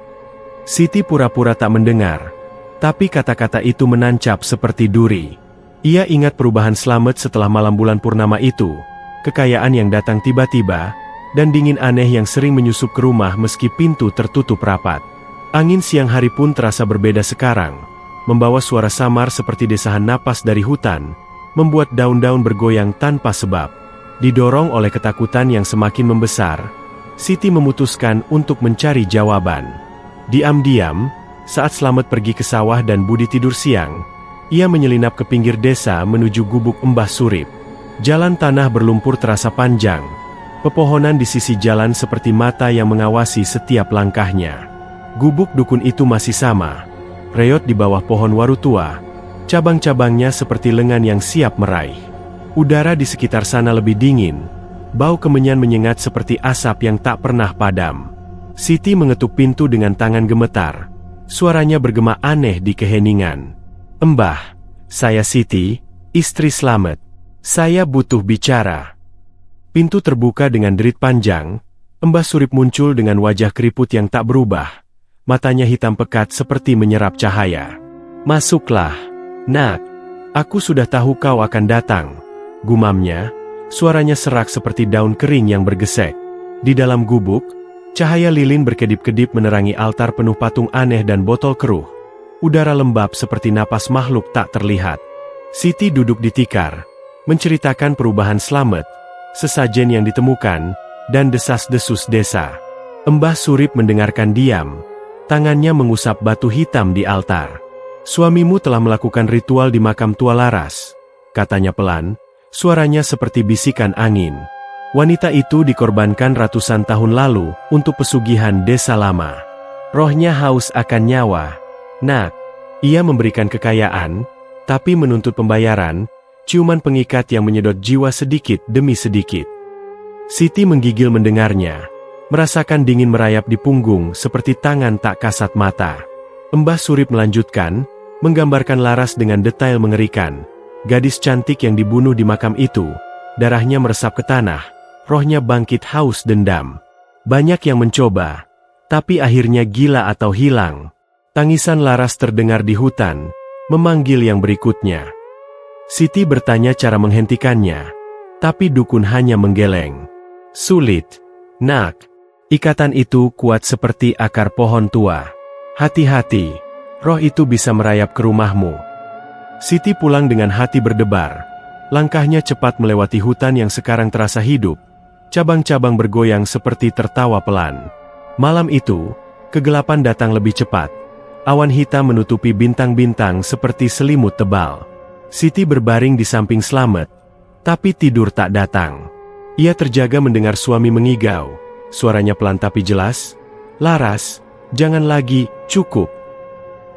Siti pura-pura tak mendengar, tapi kata-kata itu menancap seperti duri. Ia ingat perubahan Slamet setelah malam bulan purnama itu, kekayaan yang datang tiba-tiba, dan dingin aneh yang sering menyusup ke rumah meski pintu tertutup rapat. Angin siang hari pun terasa berbeda sekarang, membawa suara samar seperti desahan napas dari hutan, membuat daun-daun bergoyang tanpa sebab. Didorong oleh ketakutan yang semakin membesar, Siti memutuskan untuk mencari jawaban. Diam-diam, saat Slamet pergi ke sawah dan Budi tidur siang, ia menyelinap ke pinggir desa menuju gubuk Mbah Surip. Jalan tanah berlumpur terasa panjang, pepohonan di sisi jalan seperti mata yang mengawasi setiap langkahnya. Gubuk dukun itu masih sama, reot di bawah pohon waru tua, cabang-cabangnya seperti lengan yang siap meraih. Udara di sekitar sana lebih dingin, bau kemenyan menyengat seperti asap yang tak pernah padam. Siti mengetuk pintu dengan tangan gemetar. Suaranya bergema aneh di keheningan. "Mbah, saya Siti, istri Slamet. Saya butuh bicara." Pintu terbuka dengan derit panjang. Mbah Surip muncul dengan wajah keriput yang tak berubah. Matanya hitam pekat seperti menyerap cahaya. "Masuklah, Nak. Aku sudah tahu kau akan datang," gumamnya. Suaranya serak seperti daun kering yang bergesek. Di dalam gubuk, cahaya lilin berkedip-kedip menerangi altar penuh patung aneh dan botol keruh. Udara lembab seperti napas makhluk tak terlihat. Siti duduk di tikar, menceritakan perubahan Slamet, sesajen yang ditemukan, dan desas-desus desa. Mbah Surip mendengarkan diam, tangannya mengusap batu hitam di altar. "Suamimu telah melakukan ritual di makam tua Laras," katanya pelan, suaranya seperti bisikan angin. "Wanita itu dikorbankan ratusan tahun lalu untuk pesugihan desa lama. Rohnya haus akan nyawa, Nak. Ia memberikan kekayaan, tapi menuntut pembayaran, ciuman pengikat yang menyedot jiwa sedikit demi sedikit. Siti menggigil mendengarnya, merasakan dingin merayap di punggung seperti tangan tak kasat mata. Mbah Surip melanjutkan, menggambarkan Laras dengan detail mengerikan. Gadis cantik yang dibunuh di makam itu, darahnya meresap ke tanah, rohnya bangkit haus dendam. Banyak yang mencoba, tapi akhirnya gila atau hilang. Tangisan Laras terdengar di hutan, memanggil yang berikutnya. Siti bertanya cara menghentikannya, tapi dukun hanya menggeleng. Sulit, nak. Ikatan itu kuat seperti akar pohon tua. Hati-hati, roh itu bisa merayap ke rumahmu. Siti pulang dengan hati berdebar. Langkahnya cepat melewati hutan yang sekarang terasa hidup. Cabang-cabang bergoyang seperti tertawa pelan. Malam itu, kegelapan datang lebih cepat. Awan hitam menutupi bintang-bintang seperti selimut tebal. Siti berbaring di samping Slamet, tapi tidur tak datang. Ia terjaga mendengar suami mengigau. Suaranya pelan tapi jelas, "Laras, jangan lagi, cukup."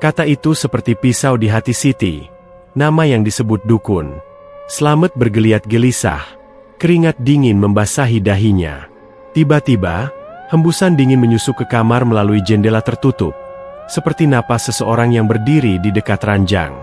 Kata itu seperti pisau di hati Siti, nama yang disebut dukun. Slamet bergeliat gelisah, keringat dingin membasahi dahinya. Tiba-tiba, hembusan dingin menyusup ke kamar melalui jendela tertutup, seperti napas seseorang yang berdiri di dekat ranjang.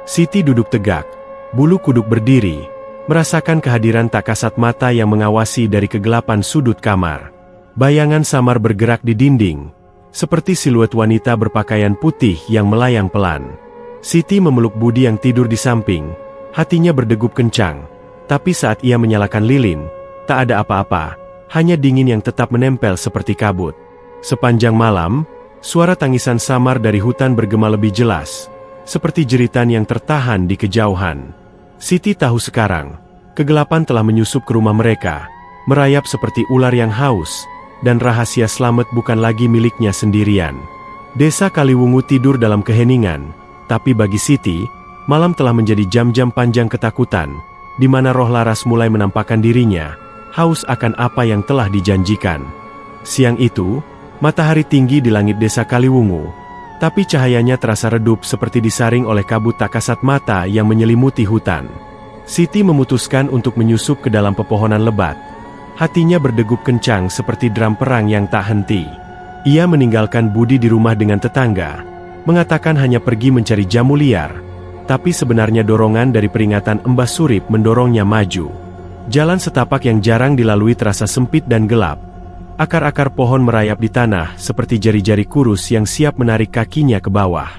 Siti duduk tegak, bulu kuduk berdiri, merasakan kehadiran tak kasat mata yang mengawasi dari kegelapan sudut kamar. Bayangan samar bergerak di dinding, seperti siluet wanita berpakaian putih yang melayang pelan. Siti memeluk Budi yang tidur di samping, hatinya berdegup kencang, tapi saat ia menyalakan lilin, tak ada apa-apa, hanya dingin yang tetap menempel seperti kabut. Sepanjang malam, suara tangisan samar dari hutan bergema lebih jelas, seperti jeritan yang tertahan di kejauhan. Siti tahu sekarang, kegelapan telah menyusup ke rumah mereka, merayap seperti ular yang haus, dan rahasia Slamet bukan lagi miliknya sendirian. Desa Kaliwungu tidur dalam keheningan, tapi bagi Siti, malam telah menjadi jam-jam panjang ketakutan, di mana roh Laras mulai menampakkan dirinya, haus akan apa yang telah dijanjikan. Siang itu, matahari tinggi di langit desa Kaliwungu, tapi cahayanya terasa redup seperti disaring oleh kabut tak kasat mata yang menyelimuti hutan. Siti memutuskan untuk menyusup ke dalam pepohonan lebat. Hatinya berdegup kencang seperti drum perang yang tak henti. Ia meninggalkan Budi di rumah dengan tetangga, mengatakan hanya pergi mencari jamu liar, tapi sebenarnya dorongan dari peringatan Mbah Surip mendorongnya maju. Jalan setapak yang jarang dilalui terasa sempit dan gelap. Akar-akar pohon merayap di tanah seperti jari-jari kurus yang siap menarik kakinya ke bawah.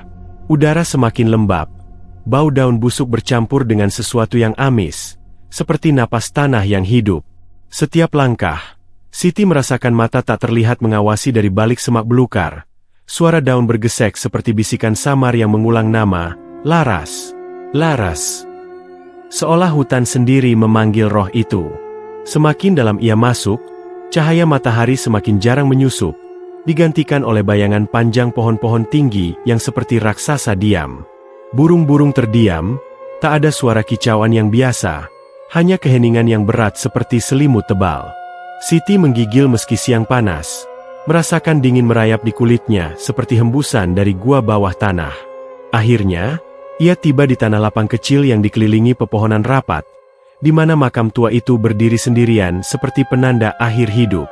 Udara semakin lembab. Bau daun busuk bercampur dengan sesuatu yang amis, seperti napas tanah yang hidup. Setiap langkah, Siti merasakan mata tak terlihat mengawasi dari balik semak belukar. Suara daun bergesek seperti bisikan samar yang mengulang nama, "Laras, Laras." Seolah hutan sendiri memanggil roh itu. Semakin dalam ia masuk, cahaya matahari semakin jarang menyusup, digantikan oleh bayangan panjang pohon-pohon tinggi yang seperti raksasa diam. Burung-burung terdiam, tak ada suara kicauan yang biasa, hanya keheningan yang berat seperti selimut tebal. Siti menggigil meski siang panas, merasakan dingin merayap di kulitnya seperti hembusan dari gua bawah tanah. Akhirnya, ia tiba di tanah lapang kecil yang dikelilingi pepohonan rapat, di mana makam tua itu berdiri sendirian seperti penanda akhir hidup.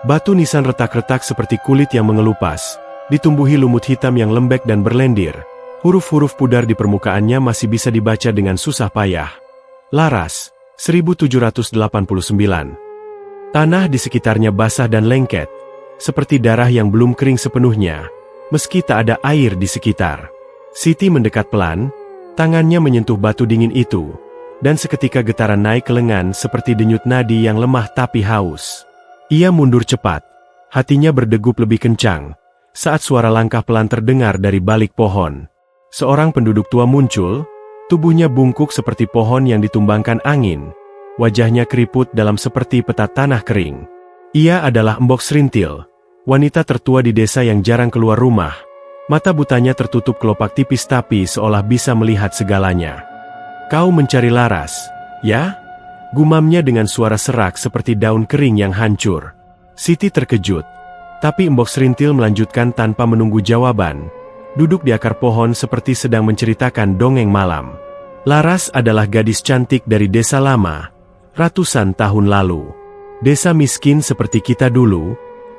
Batu nisan retak-retak seperti kulit yang mengelupas, ditumbuhi lumut hitam yang lembek dan berlendir. Huruf-huruf pudar di permukaannya masih bisa dibaca dengan susah payah. Laras, 1789. Tanah di sekitarnya basah dan lengket, seperti darah yang belum kering sepenuhnya, meski tak ada air di sekitar. Siti mendekat pelan, tangannya menyentuh batu dingin itu, dan seketika getaran naik ke lengan seperti denyut nadi yang lemah tapi haus. Ia mundur cepat, hatinya berdegup lebih kencang, saat suara langkah pelan terdengar dari balik pohon. Seorang penduduk tua muncul, tubuhnya bungkuk seperti pohon yang ditumbangkan angin, wajahnya keriput dalam seperti peta tanah kering. Ia adalah Mbok Serintil, wanita tertua di desa yang jarang keluar rumah. Mata butanya tertutup kelopak tipis tapi seolah bisa melihat segalanya. "Kau mencari Laras, ya?" Gumamnya dengan suara serak seperti daun kering yang hancur. Siti terkejut, tapi Mbok Serintil melanjutkan tanpa menunggu jawaban. duduk di akar pohon seperti sedang menceritakan dongeng malam. Laras adalah gadis cantik dari desa lama, ratusan tahun lalu. Desa miskin seperti kita dulu,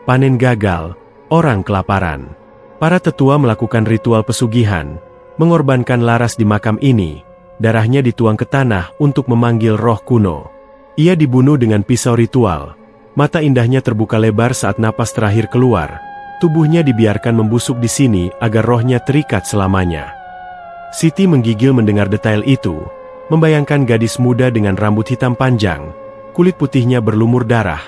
panen gagal, orang kelaparan. Para tetua melakukan ritual pesugihan, mengorbankan Laras di makam ini. Darahnya dituang ke tanah untuk memanggil roh kuno. Ia dibunuh dengan pisau ritual. Mata indahnya terbuka lebar saat napas terakhir keluar. Tubuhnya dibiarkan membusuk di sini agar rohnya terikat selamanya. Siti menggigil mendengar detail itu, membayangkan gadis muda dengan rambut hitam panjang, kulit putihnya berlumur darah,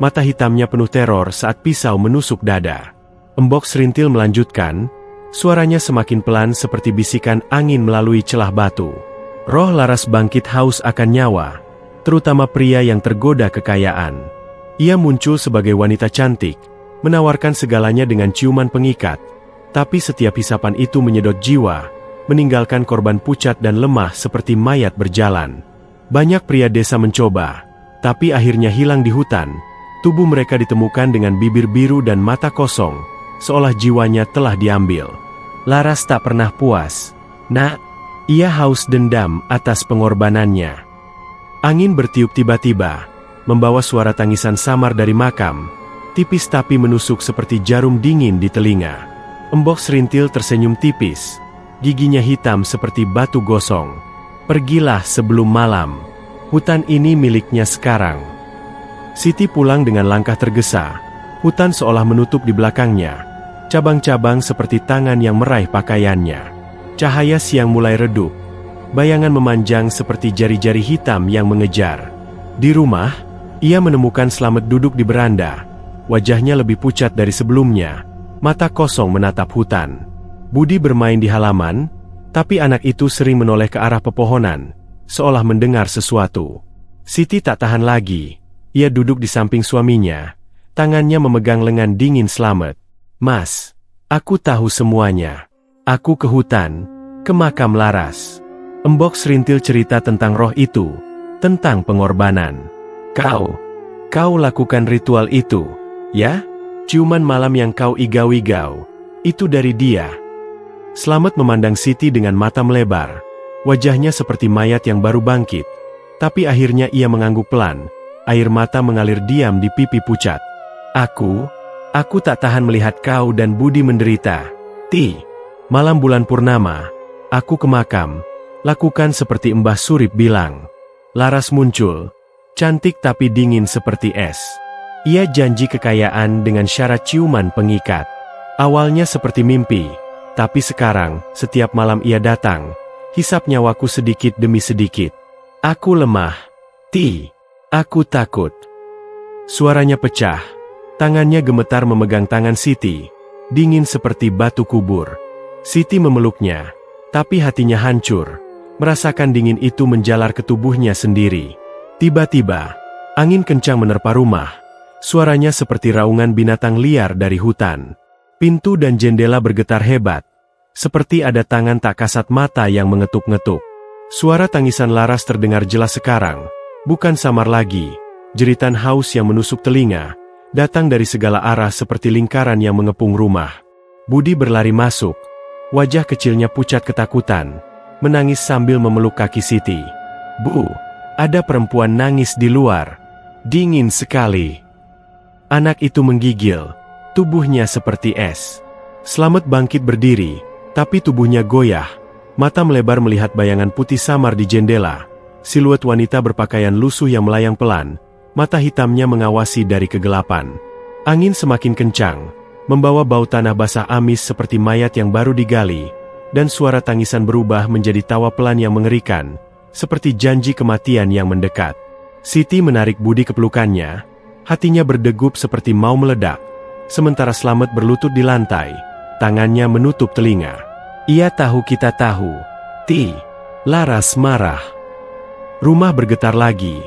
mata hitamnya penuh teror saat pisau menusuk dada. Embok Serintil melanjutkan, suaranya semakin pelan seperti bisikan angin melalui celah batu. Roh Laras bangkit haus akan nyawa, terutama pria yang tergoda kekayaan. Ia muncul sebagai wanita cantik, menawarkan segalanya dengan ciuman pengikat, tapi setiap hisapan itu menyedot jiwa, meninggalkan korban pucat dan lemah seperti mayat berjalan. Banyak pria desa mencoba, tapi akhirnya hilang di hutan. Tubuh mereka ditemukan dengan bibir biru dan mata kosong, seolah jiwanya telah diambil. Laras tak pernah puas. Ia haus dendam atas pengorbanannya. Angin bertiup tiba-tiba, membawa suara tangisan samar dari makam, tipis tapi menusuk seperti jarum dingin di telinga. Embok Serintil tersenyum tipis, giginya hitam seperti batu gosong. Pergilah sebelum malam, hutan ini miliknya sekarang. Siti pulang dengan langkah tergesa, hutan seolah menutup di belakangnya, cabang-cabang seperti tangan yang meraih pakaiannya. Cahaya siang mulai redup, bayangan memanjang seperti jari-jari hitam yang mengejar. Di rumah, ia menemukan Slamet duduk di beranda. Wajahnya lebih pucat dari sebelumnya, mata kosong menatap hutan. Budi bermain di halaman, tapi anak itu sering menoleh ke arah pepohonan, seolah mendengar sesuatu. Siti tak tahan lagi, ia duduk di samping suaminya, tangannya memegang lengan dingin Slamet. "Mas, aku tahu semuanya. Aku ke hutan, ke makam Laras." Embok Serintil cerita tentang roh itu, tentang pengorbanan. Kau lakukan ritual itu, ya? Ciuman malam yang kau igau-igau, itu dari dia. Slamet memandang Siti dengan mata melebar, wajahnya seperti mayat yang baru bangkit. Tapi akhirnya ia mengangguk pelan, air mata mengalir diam di pipi pucat. Aku tak tahan melihat kau dan Budi menderita. Malam bulan purnama, aku ke makam, lakukan seperti Mbah Surip bilang. Laras muncul, cantik tapi dingin seperti es. Ia janji kekayaan dengan syarat ciuman pengikat. Awalnya seperti mimpi, tapi sekarang, setiap malam ia datang, hisap nyawaku sedikit demi sedikit. Aku lemah. Aku takut. Suaranya pecah, tangannya gemetar memegang tangan Siti, dingin seperti batu kubur. Siti memeluknya, tapi hatinya hancur, merasakan dingin itu menjalar ke tubuhnya sendiri. Tiba-tiba, angin kencang menerpa rumah, suaranya seperti raungan binatang liar dari hutan. Pintu dan jendela bergetar hebat, seperti ada tangan tak kasat mata yang mengetuk-ngetuk. Suara tangisan Laras terdengar jelas sekarang, bukan samar lagi, jeritan haus yang menusuk telinga, datang dari segala arah seperti lingkaran yang mengepung rumah. Budi berlari masuk, wajah kecilnya pucat ketakutan, menangis sambil memeluk kaki Siti. "Bu, ada perempuan nangis di luar. Dingin sekali." Anak itu menggigil, tubuhnya seperti es. Slamet bangkit berdiri, tapi tubuhnya goyah. Mata melebar melihat bayangan putih samar di jendela. Siluet wanita berpakaian lusuh yang melayang pelan, mata hitamnya mengawasi dari kegelapan. Angin semakin kencang, membawa bau tanah basah amis seperti mayat yang baru digali, dan suara tangisan berubah menjadi tawa pelan yang mengerikan, seperti janji kematian yang mendekat. Siti menarik Budi ke pelukannya, hatinya berdegup seperti mau meledak, sementara Slamet berlutut di lantai, tangannya menutup telinga. "Ia tahu kita tahu." Laras marah. Rumah bergetar lagi,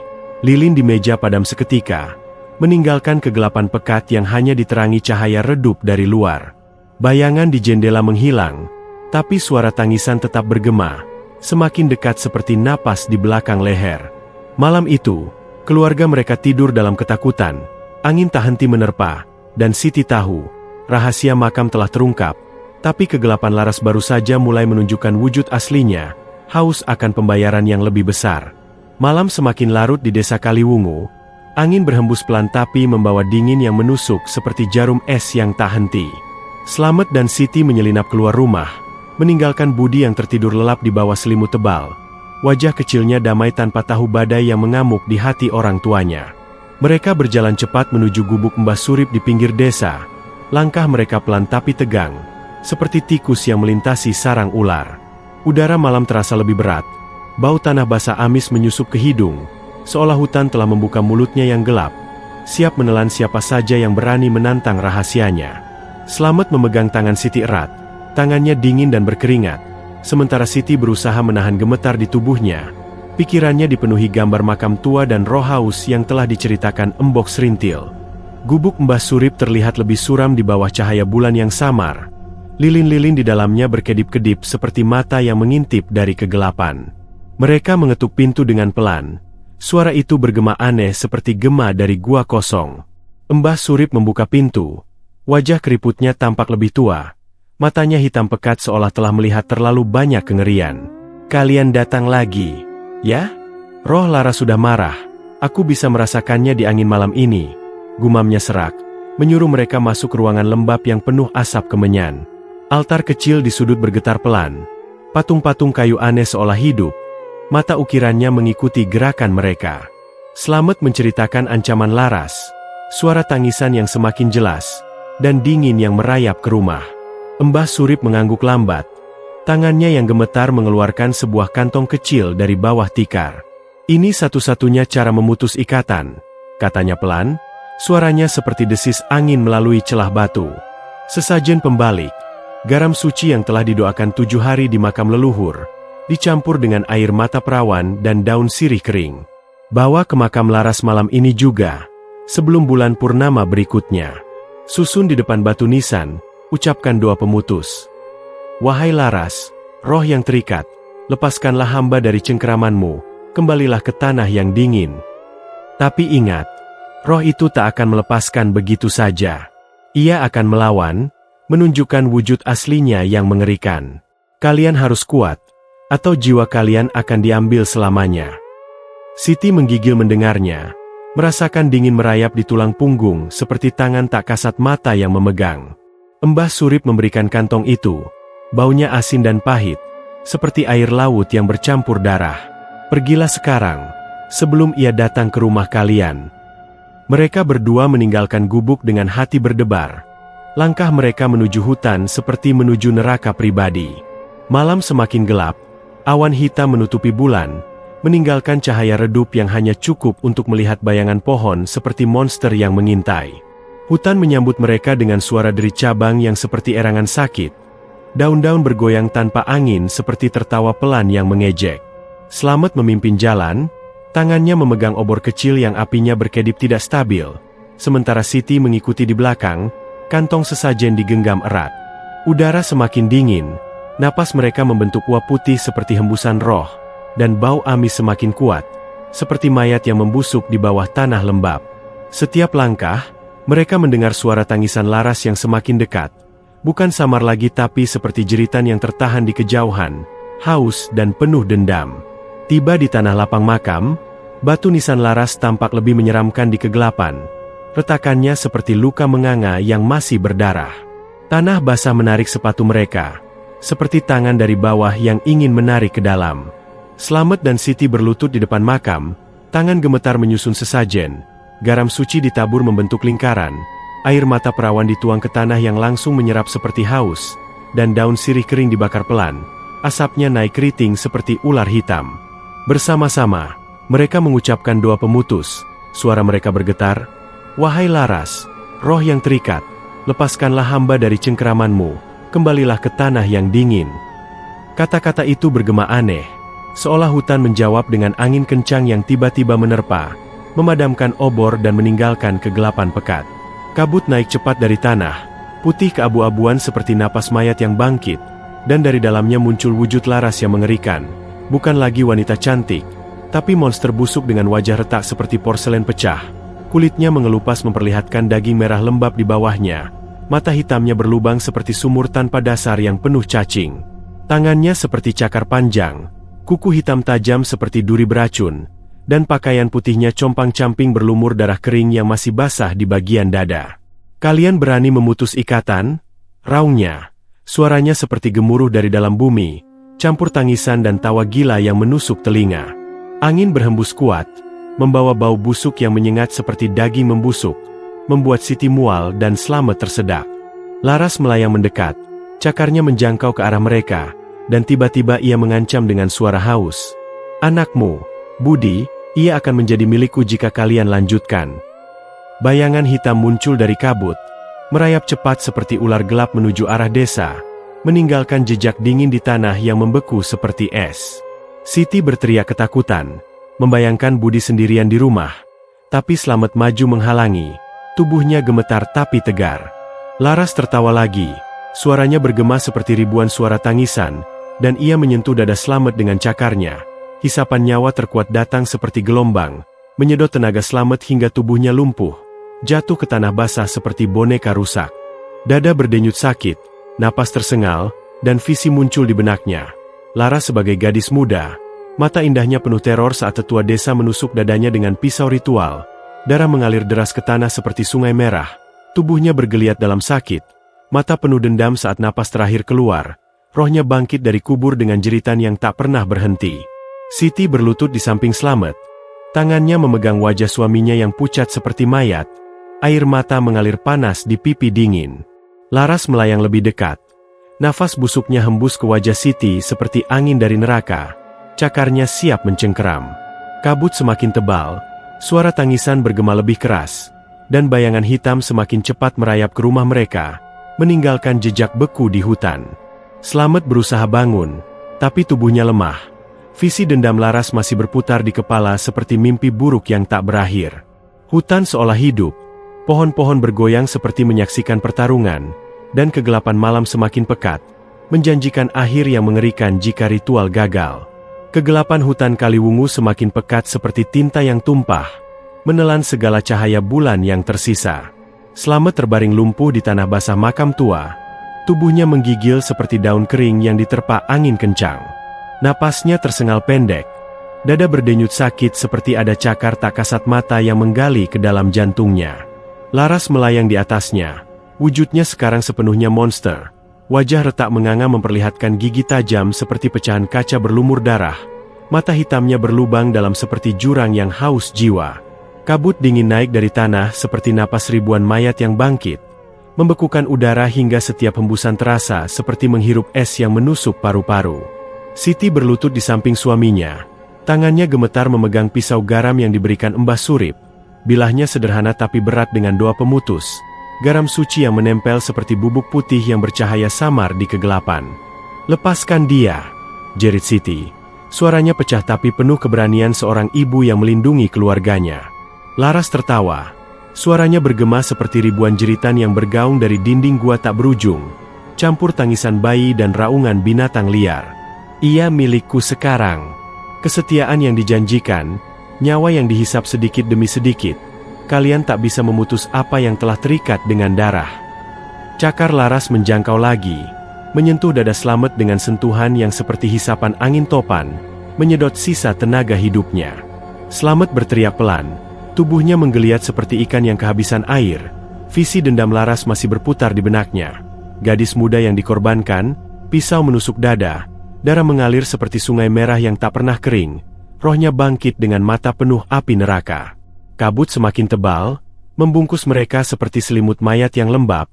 lilin di meja padam seketika, meninggalkan kegelapan pekat yang hanya diterangi cahaya redup dari luar. Bayangan di jendela menghilang, tapi suara tangisan tetap bergema, semakin dekat seperti napas di belakang leher. Malam itu, keluarga mereka tidur dalam ketakutan, angin tak henti menerpa, dan Siti tahu, rahasia makam telah terungkap, Tapi kegelapan laras baru saja mulai menunjukkan wujud aslinya, haus akan pembayaran yang lebih besar. Malam semakin larut di desa Kaliwungu. Angin berhembus pelan tapi membawa dingin yang menusuk seperti jarum es yang tak henti. Slamet dan Siti menyelinap keluar rumah, meninggalkan Budi yang tertidur lelap di bawah selimut tebal. Wajah kecilnya damai tanpa tahu badai yang mengamuk di hati orang tuanya. Mereka berjalan cepat menuju gubuk Mbah Surip di pinggir desa. Langkah mereka pelan tapi tegang, seperti tikus yang melintasi sarang ular. Udara malam terasa lebih berat. Bau tanah basah amis menyusup ke hidung, seolah hutan telah membuka mulutnya yang gelap, siap menelan siapa saja yang berani menantang rahasianya. Slamet memegang tangan Siti erat. Tangannya dingin dan berkeringat, sementara Siti berusaha menahan gemetar di tubuhnya. Pikirannya dipenuhi gambar makam tua dan roh haus yang telah diceritakan Embok Serintil. Gubuk Mbah Surip terlihat lebih suram di bawah cahaya bulan yang samar. Lilin-lilin di dalamnya berkedip-kedip seperti mata yang mengintip dari kegelapan. Mereka mengetuk pintu dengan pelan. Suara itu bergema aneh seperti gema dari gua kosong. Mbah Surip membuka pintu. Wajah keriputnya tampak lebih tua. Matanya hitam pekat seolah telah melihat terlalu banyak kengerian. "Kalian datang lagi, ya? Roh Lara sudah marah. Aku bisa merasakannya di angin malam ini," gumamnya serak, menyuruh mereka masuk ke ruangan lembab yang penuh asap kemenyan. Altar kecil di sudut bergetar pelan. Patung-patung kayu aneh seolah hidup. Mata ukirannya mengikuti gerakan mereka. Slamet menceritakan ancaman Laras. Suara tangisan yang semakin jelas, dan dingin yang merayap ke rumah. Mbah Surip mengangguk lambat. Tangannya yang gemetar mengeluarkan sebuah kantong kecil dari bawah tikar. "Ini satu-satunya cara memutus ikatan," katanya pelan. Suaranya seperti desis angin melalui celah batu. "Sesajen pembalik. Garam suci yang telah didoakan 7 hari di makam leluhur, dicampur dengan air mata perawan dan daun sirih kering. Bawa ke makam Laras malam ini juga, sebelum bulan purnama berikutnya. Susun di depan batu nisan, ucapkan doa pemutus. Wahai Laras, roh yang terikat, lepaskanlah hamba dari cengkeramanmu, kembalilah ke tanah yang dingin. Tapi ingat, roh itu tak akan melepaskan begitu saja. Ia akan melawan, menunjukkan wujud aslinya yang mengerikan. Kalian harus kuat, atau jiwa kalian akan diambil selamanya." Siti menggigil mendengarnya, merasakan dingin merayap di tulang punggung seperti tangan tak kasat mata yang memegang. Mbah Surip memberikan kantong itu. Baunya asin dan pahit, seperti air laut yang bercampur darah. "Pergilah sekarang, sebelum ia datang ke rumah kalian." Mereka berdua meninggalkan gubuk dengan hati berdebar. Langkah mereka menuju hutan seperti menuju neraka pribadi. Malam semakin gelap, awan hitam menutupi bulan, meninggalkan cahaya redup yang hanya cukup untuk melihat bayangan pohon seperti monster yang mengintai. Hutan menyambut mereka dengan suara derit cabang yang seperti erangan sakit. Daun-daun bergoyang tanpa angin seperti tertawa pelan yang mengejek. Slamet memimpin jalan, tangannya memegang obor kecil yang apinya berkedip tidak stabil. Sementara Siti mengikuti di belakang, kantong sesajen digenggam erat. Udara semakin dingin, napas mereka membentuk uap putih seperti hembusan roh, dan bau amis semakin kuat, seperti mayat yang membusuk di bawah tanah lembab. Setiap langkah, mereka mendengar suara tangisan Laras yang semakin dekat. Bukan samar lagi tapi seperti jeritan yang tertahan di kejauhan, haus dan penuh dendam. Tiba di tanah lapang makam, batu nisan Laras tampak lebih menyeramkan di kegelapan. Retakannya seperti luka menganga yang masih berdarah. Tanah basah menarik sepatu mereka, seperti tangan dari bawah yang ingin menarik ke dalam. Slamet dan Siti berlutut di depan makam, tangan gemetar menyusun sesajen. Garam suci ditabur membentuk lingkaran, air mata perawan dituang ke tanah yang langsung menyerap seperti haus, dan daun sirih kering dibakar pelan. Asapnya naik keriting seperti ular hitam. Bersama-sama, mereka mengucapkan doa pemutus. Suara mereka bergetar, "Wahai Laras, roh yang terikat, lepaskanlah hamba dari cengkeramanmu, kembalilah ke tanah yang dingin." Kata-kata itu bergema aneh, seolah hutan menjawab dengan angin kencang yang tiba-tiba menerpa, memadamkan obor dan meninggalkan kegelapan pekat. Kabut naik cepat dari tanah, putih keabu-abuan seperti napas mayat yang bangkit, dan dari dalamnya muncul wujud Laras yang mengerikan. Bukan lagi wanita cantik, tapi monster busuk dengan wajah retak seperti porselen pecah. Kulitnya mengelupas memperlihatkan daging merah lembab di bawahnya, mata hitamnya berlubang seperti sumur tanpa dasar yang penuh cacing. Tangannya seperti cakar panjang, kuku hitam tajam seperti duri beracun, dan pakaian putihnya compang-camping berlumur darah kering yang masih basah di bagian dada. "Kalian berani memutus ikatan?" raungnya. Suaranya seperti gemuruh dari dalam bumi, campur tangisan dan tawa gila yang menusuk telinga. Angin berhembus kuat, membawa bau busuk yang menyengat seperti daging membusuk, membuat Siti mual dan Slamet tersedak. Laras melayang mendekat, cakarnya menjangkau ke arah mereka, dan tiba-tiba ia mengancam dengan suara haus. "Anakmu, Budi, ia akan menjadi milikku jika kalian lanjutkan." Bayangan hitam muncul dari kabut, merayap cepat seperti ular gelap menuju arah desa, meninggalkan jejak dingin di tanah yang membeku seperti es. Siti berteriak ketakutan, membayangkan Budi sendirian di rumah, tapi Slamet maju menghalangi, tubuhnya gemetar tapi tegar. Laras tertawa lagi, suaranya bergema seperti ribuan suara tangisan, dan ia menyentuh dada Slamet dengan cakarnya. Hisapan nyawa terkuat datang seperti gelombang, menyedot tenaga Slamet hingga tubuhnya lumpuh, jatuh ke tanah basah seperti boneka rusak. Dada berdenyut sakit, napas tersengal, dan visi muncul di benaknya. Laras sebagai gadis muda, mata indahnya penuh teror saat tetua desa menusuk dadanya dengan pisau ritual. Darah mengalir deras ke tanah seperti sungai merah, tubuhnya bergeliat dalam sakit, mata penuh dendam saat napas terakhir keluar, rohnya bangkit dari kubur dengan jeritan yang tak pernah berhenti. Siti berlutut di samping Slamet, tangannya memegang wajah suaminya yang pucat seperti mayat, air mata mengalir panas di pipi dingin. Laras melayang lebih dekat. Nafas busuknya hembus ke wajah Siti seperti angin dari neraka. Cakarnya siap mencengkeram. Kabut semakin tebal, suara tangisan bergema lebih keras, dan bayangan hitam semakin cepat merayap ke rumah mereka, meninggalkan jejak beku di hutan. Slamet berusaha bangun, tapi tubuhnya lemah. Visi dendam Laras masih berputar di kepala seperti mimpi buruk yang tak berakhir. Hutan seolah hidup. Pohon-pohon bergoyang seperti menyaksikan pertarungan, dan kegelapan malam semakin pekat, menjanjikan akhir yang mengerikan jika ritual gagal. Kegelapan hutan Kaliwungu semakin pekat seperti tinta yang tumpah, menelan segala cahaya bulan yang tersisa. Slamet terbaring lumpuh di tanah basah makam tua, tubuhnya menggigil seperti daun kering yang diterpa angin kencang. Napasnya tersengal pendek, dada berdenyut sakit seperti ada cakar tak kasat mata yang menggali ke dalam jantungnya. Laras melayang di atasnya, wujudnya sekarang sepenuhnya monster. Wajah retak menganga memperlihatkan gigi tajam seperti pecahan kaca berlumur darah. Mata hitamnya berlubang dalam seperti jurang yang haus jiwa. Kabut dingin naik dari tanah seperti napas ribuan mayat yang bangkit, membekukan udara hingga setiap hembusan terasa seperti menghirup es yang menusuk paru-paru. Siti berlutut di samping suaminya, tangannya gemetar memegang pisau garam yang diberikan Mbah Surip. Bilahnya sederhana tapi berat dengan doa pemutus, garam suci yang menempel seperti bubuk putih yang bercahaya samar di kegelapan. "Lepaskan dia," jerit Siti. Suaranya pecah tapi penuh keberanian seorang ibu yang melindungi keluarganya. Laras tertawa. Suaranya bergema seperti ribuan jeritan yang bergaung dari dinding gua tak berujung, campur tangisan bayi dan raungan binatang liar. "Ia milikku sekarang." Kesetiaan yang dijanjikan, nyawa yang dihisap sedikit demi sedikit, kalian tak bisa memutus apa yang telah terikat dengan darah. Cakar Laras menjangkau lagi, menyentuh dada Slamet dengan sentuhan yang seperti hisapan angin topan, menyedot sisa tenaga hidupnya. Slamet berteriak pelan, tubuhnya menggeliat seperti ikan yang kehabisan air. Visi dendam Laras masih berputar di benaknya. Gadis muda yang dikorbankan, pisau menusuk dada, darah mengalir seperti sungai merah yang tak pernah kering. Rohnya bangkit dengan mata penuh api neraka. Kabut semakin tebal, membungkus mereka seperti selimut mayat yang lembab.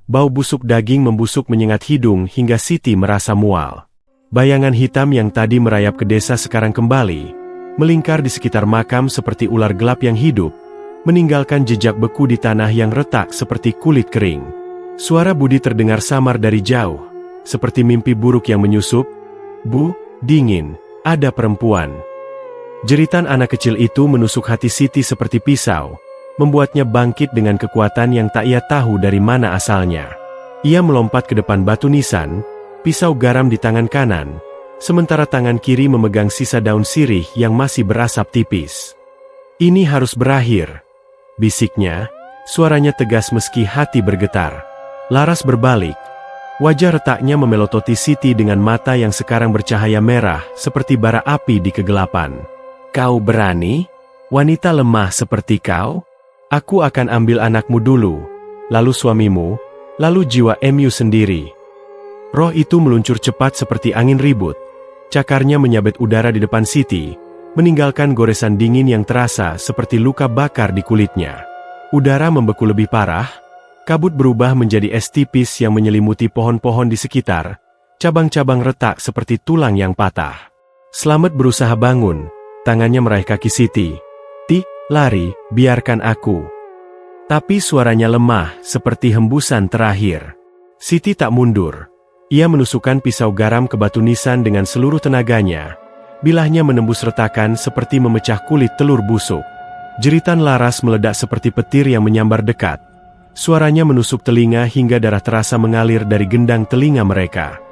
Bau busuk daging membusuk menyengat hidung hingga Siti merasa mual. Bayangan hitam yang tadi merayap ke desa sekarang kembali, melingkar di sekitar makam seperti ular gelap yang hidup, meninggalkan jejak beku di tanah yang retak seperti kulit kering. Suara Budi terdengar samar dari jauh, seperti mimpi buruk yang menyusup. "Bu, dingin, ada perempuan." Jeritan anak kecil itu menusuk hati Siti seperti pisau, membuatnya bangkit dengan kekuatan yang tak ia tahu dari mana asalnya. Ia melompat ke depan batu nisan, pisau garam di tangan kanan, sementara tangan kiri memegang sisa daun sirih yang masih berasap tipis. "Ini harus berakhir," bisiknya, suaranya tegas meski hati bergetar. Laras berbalik. Wajah retaknya memelototi Siti dengan mata yang sekarang bercahaya merah seperti bara api di kegelapan. Kau berani? Wanita lemah seperti kau? Aku akan ambil anakmu dulu, lalu suamimu, lalu jiwa Emu sendiri. Roh itu meluncur cepat seperti angin ribut. Cakarnya menyabet udara di depan Siti, meninggalkan goresan dingin yang terasa seperti luka bakar di kulitnya. Udara membeku lebih parah. Kabut berubah menjadi es tipis yang menyelimuti pohon-pohon di sekitar, cabang-cabang retak seperti tulang yang patah. Slamet berusaha bangun, tangannya meraih kaki Siti. "Ti, lari, biarkan aku." Tapi suaranya lemah, seperti hembusan terakhir. Siti tak mundur. Ia menusukkan pisau garam ke batu nisan dengan seluruh tenaganya. Bilahnya menembus retakan seperti memecah kulit telur busuk. Jeritan Laras meledak seperti petir yang menyambar dekat. Suaranya menusuk telinga hingga darah terasa mengalir dari gendang telinga mereka.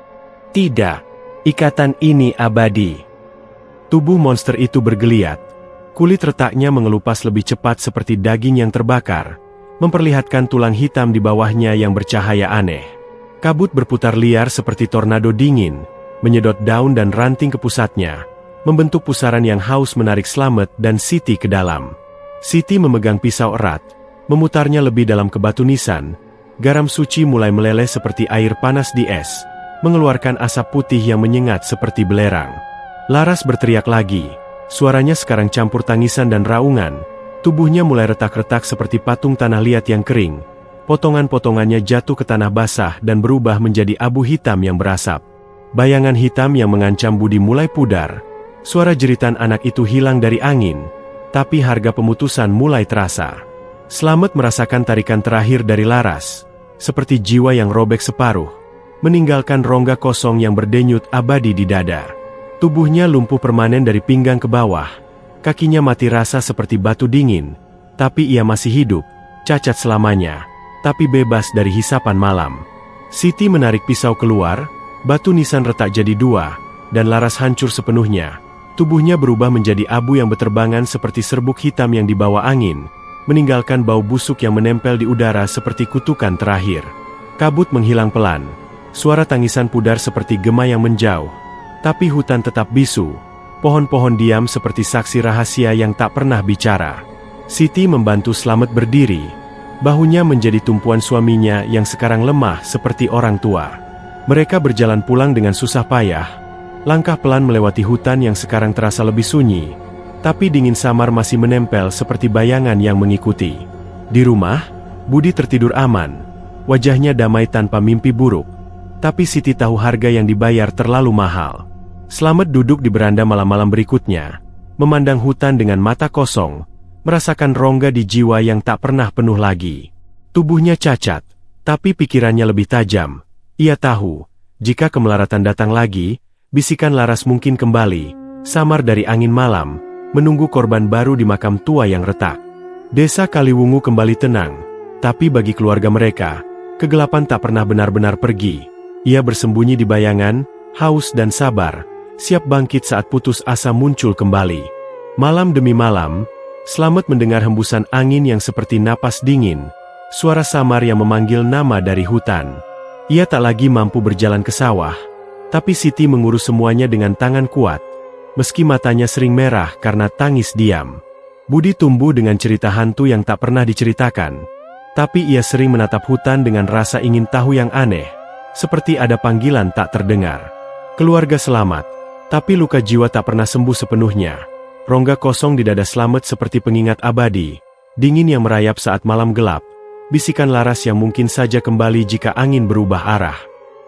Tidak, ikatan ini abadi. Tubuh monster itu bergeliat. Kulit retaknya mengelupas lebih cepat seperti daging yang terbakar, memperlihatkan tulang hitam di bawahnya yang bercahaya aneh. Kabut berputar liar seperti tornado dingin, menyedot daun dan ranting ke pusatnya, membentuk pusaran yang haus menarik Slamet dan Siti ke dalam. Siti memegang pisau erat, memutarnya lebih dalam ke batu nisan. Garam suci mulai meleleh seperti air panas di es, mengeluarkan asap putih yang menyengat seperti belerang. Laras berteriak lagi, suaranya sekarang campur tangisan dan raungan. Tubuhnya mulai retak-retak seperti patung tanah liat yang kering. Potongan-potongannya jatuh ke tanah basah dan berubah menjadi abu hitam yang berasap. Bayangan hitam yang mengancam Budi mulai pudar. Suara jeritan anak itu hilang dari angin, tapi harga pemutusan mulai terasa. Slamet merasakan tarikan terakhir dari Laras, seperti jiwa yang robek separuh, meninggalkan rongga kosong yang berdenyut abadi di dada. Tubuhnya lumpuh permanen dari pinggang ke bawah, kakinya mati rasa seperti batu dingin, tapi ia masih hidup, cacat selamanya, tapi bebas dari hisapan malam. Siti menarik pisau keluar, batu nisan retak jadi dua, dan Laras hancur sepenuhnya. Tubuhnya berubah menjadi abu yang berterbangan seperti serbuk hitam yang dibawa angin, meninggalkan bau busuk yang menempel di udara seperti kutukan terakhir. Kabut menghilang pelan. Suara tangisan pudar seperti gema yang menjauh. Tapi hutan tetap bisu. Pohon-pohon diam seperti saksi rahasia yang tak pernah bicara. Siti membantu Slamet berdiri. Bahunya menjadi tumpuan suaminya yang sekarang lemah seperti orang tua. Mereka berjalan pulang dengan susah payah. Langkah pelan melewati hutan yang sekarang terasa lebih sunyi. Tapi dingin samar masih menempel seperti bayangan yang mengikuti. Di rumah, Budi tertidur aman. Wajahnya damai tanpa mimpi buruk. Tapi Siti tahu harga yang dibayar terlalu mahal. Slamet duduk di beranda malam-malam berikutnya, memandang hutan dengan mata kosong, merasakan rongga di jiwa yang tak pernah penuh lagi. Tubuhnya cacat, tapi pikirannya lebih tajam. Ia tahu, jika kemelaratan datang lagi, bisikan Laras mungkin kembali, samar dari angin malam, menunggu korban baru di makam tua yang retak. Desa Kaliwungu kembali tenang, tapi bagi keluarga mereka, kegelapan tak pernah benar-benar pergi. Ia bersembunyi di bayangan, haus dan sabar, siap bangkit saat putus asa muncul kembali. Malam demi malam, Slamet mendengar hembusan angin yang seperti napas dingin, suara samar yang memanggil nama dari hutan. Ia tak lagi mampu berjalan ke sawah, tapi Siti mengurus semuanya dengan tangan kuat. Meski matanya sering merah karena tangis diam. Budi tumbuh dengan cerita hantu yang tak pernah diceritakan. Tapi ia sering menatap hutan dengan rasa ingin tahu yang aneh. Seperti ada panggilan tak terdengar. Keluarga selamat. Tapi luka jiwa tak pernah sembuh sepenuhnya. Rongga kosong di dada Slamet seperti pengingat abadi. Dingin yang merayap saat malam gelap. Bisikan Laras yang mungkin saja kembali jika angin berubah arah.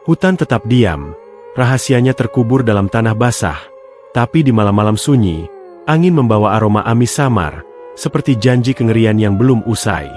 Hutan tetap diam. Rahasianya terkubur dalam tanah basah. Tapi di malam-malam sunyi, angin membawa aroma amis samar, seperti janji kengerian yang belum usai.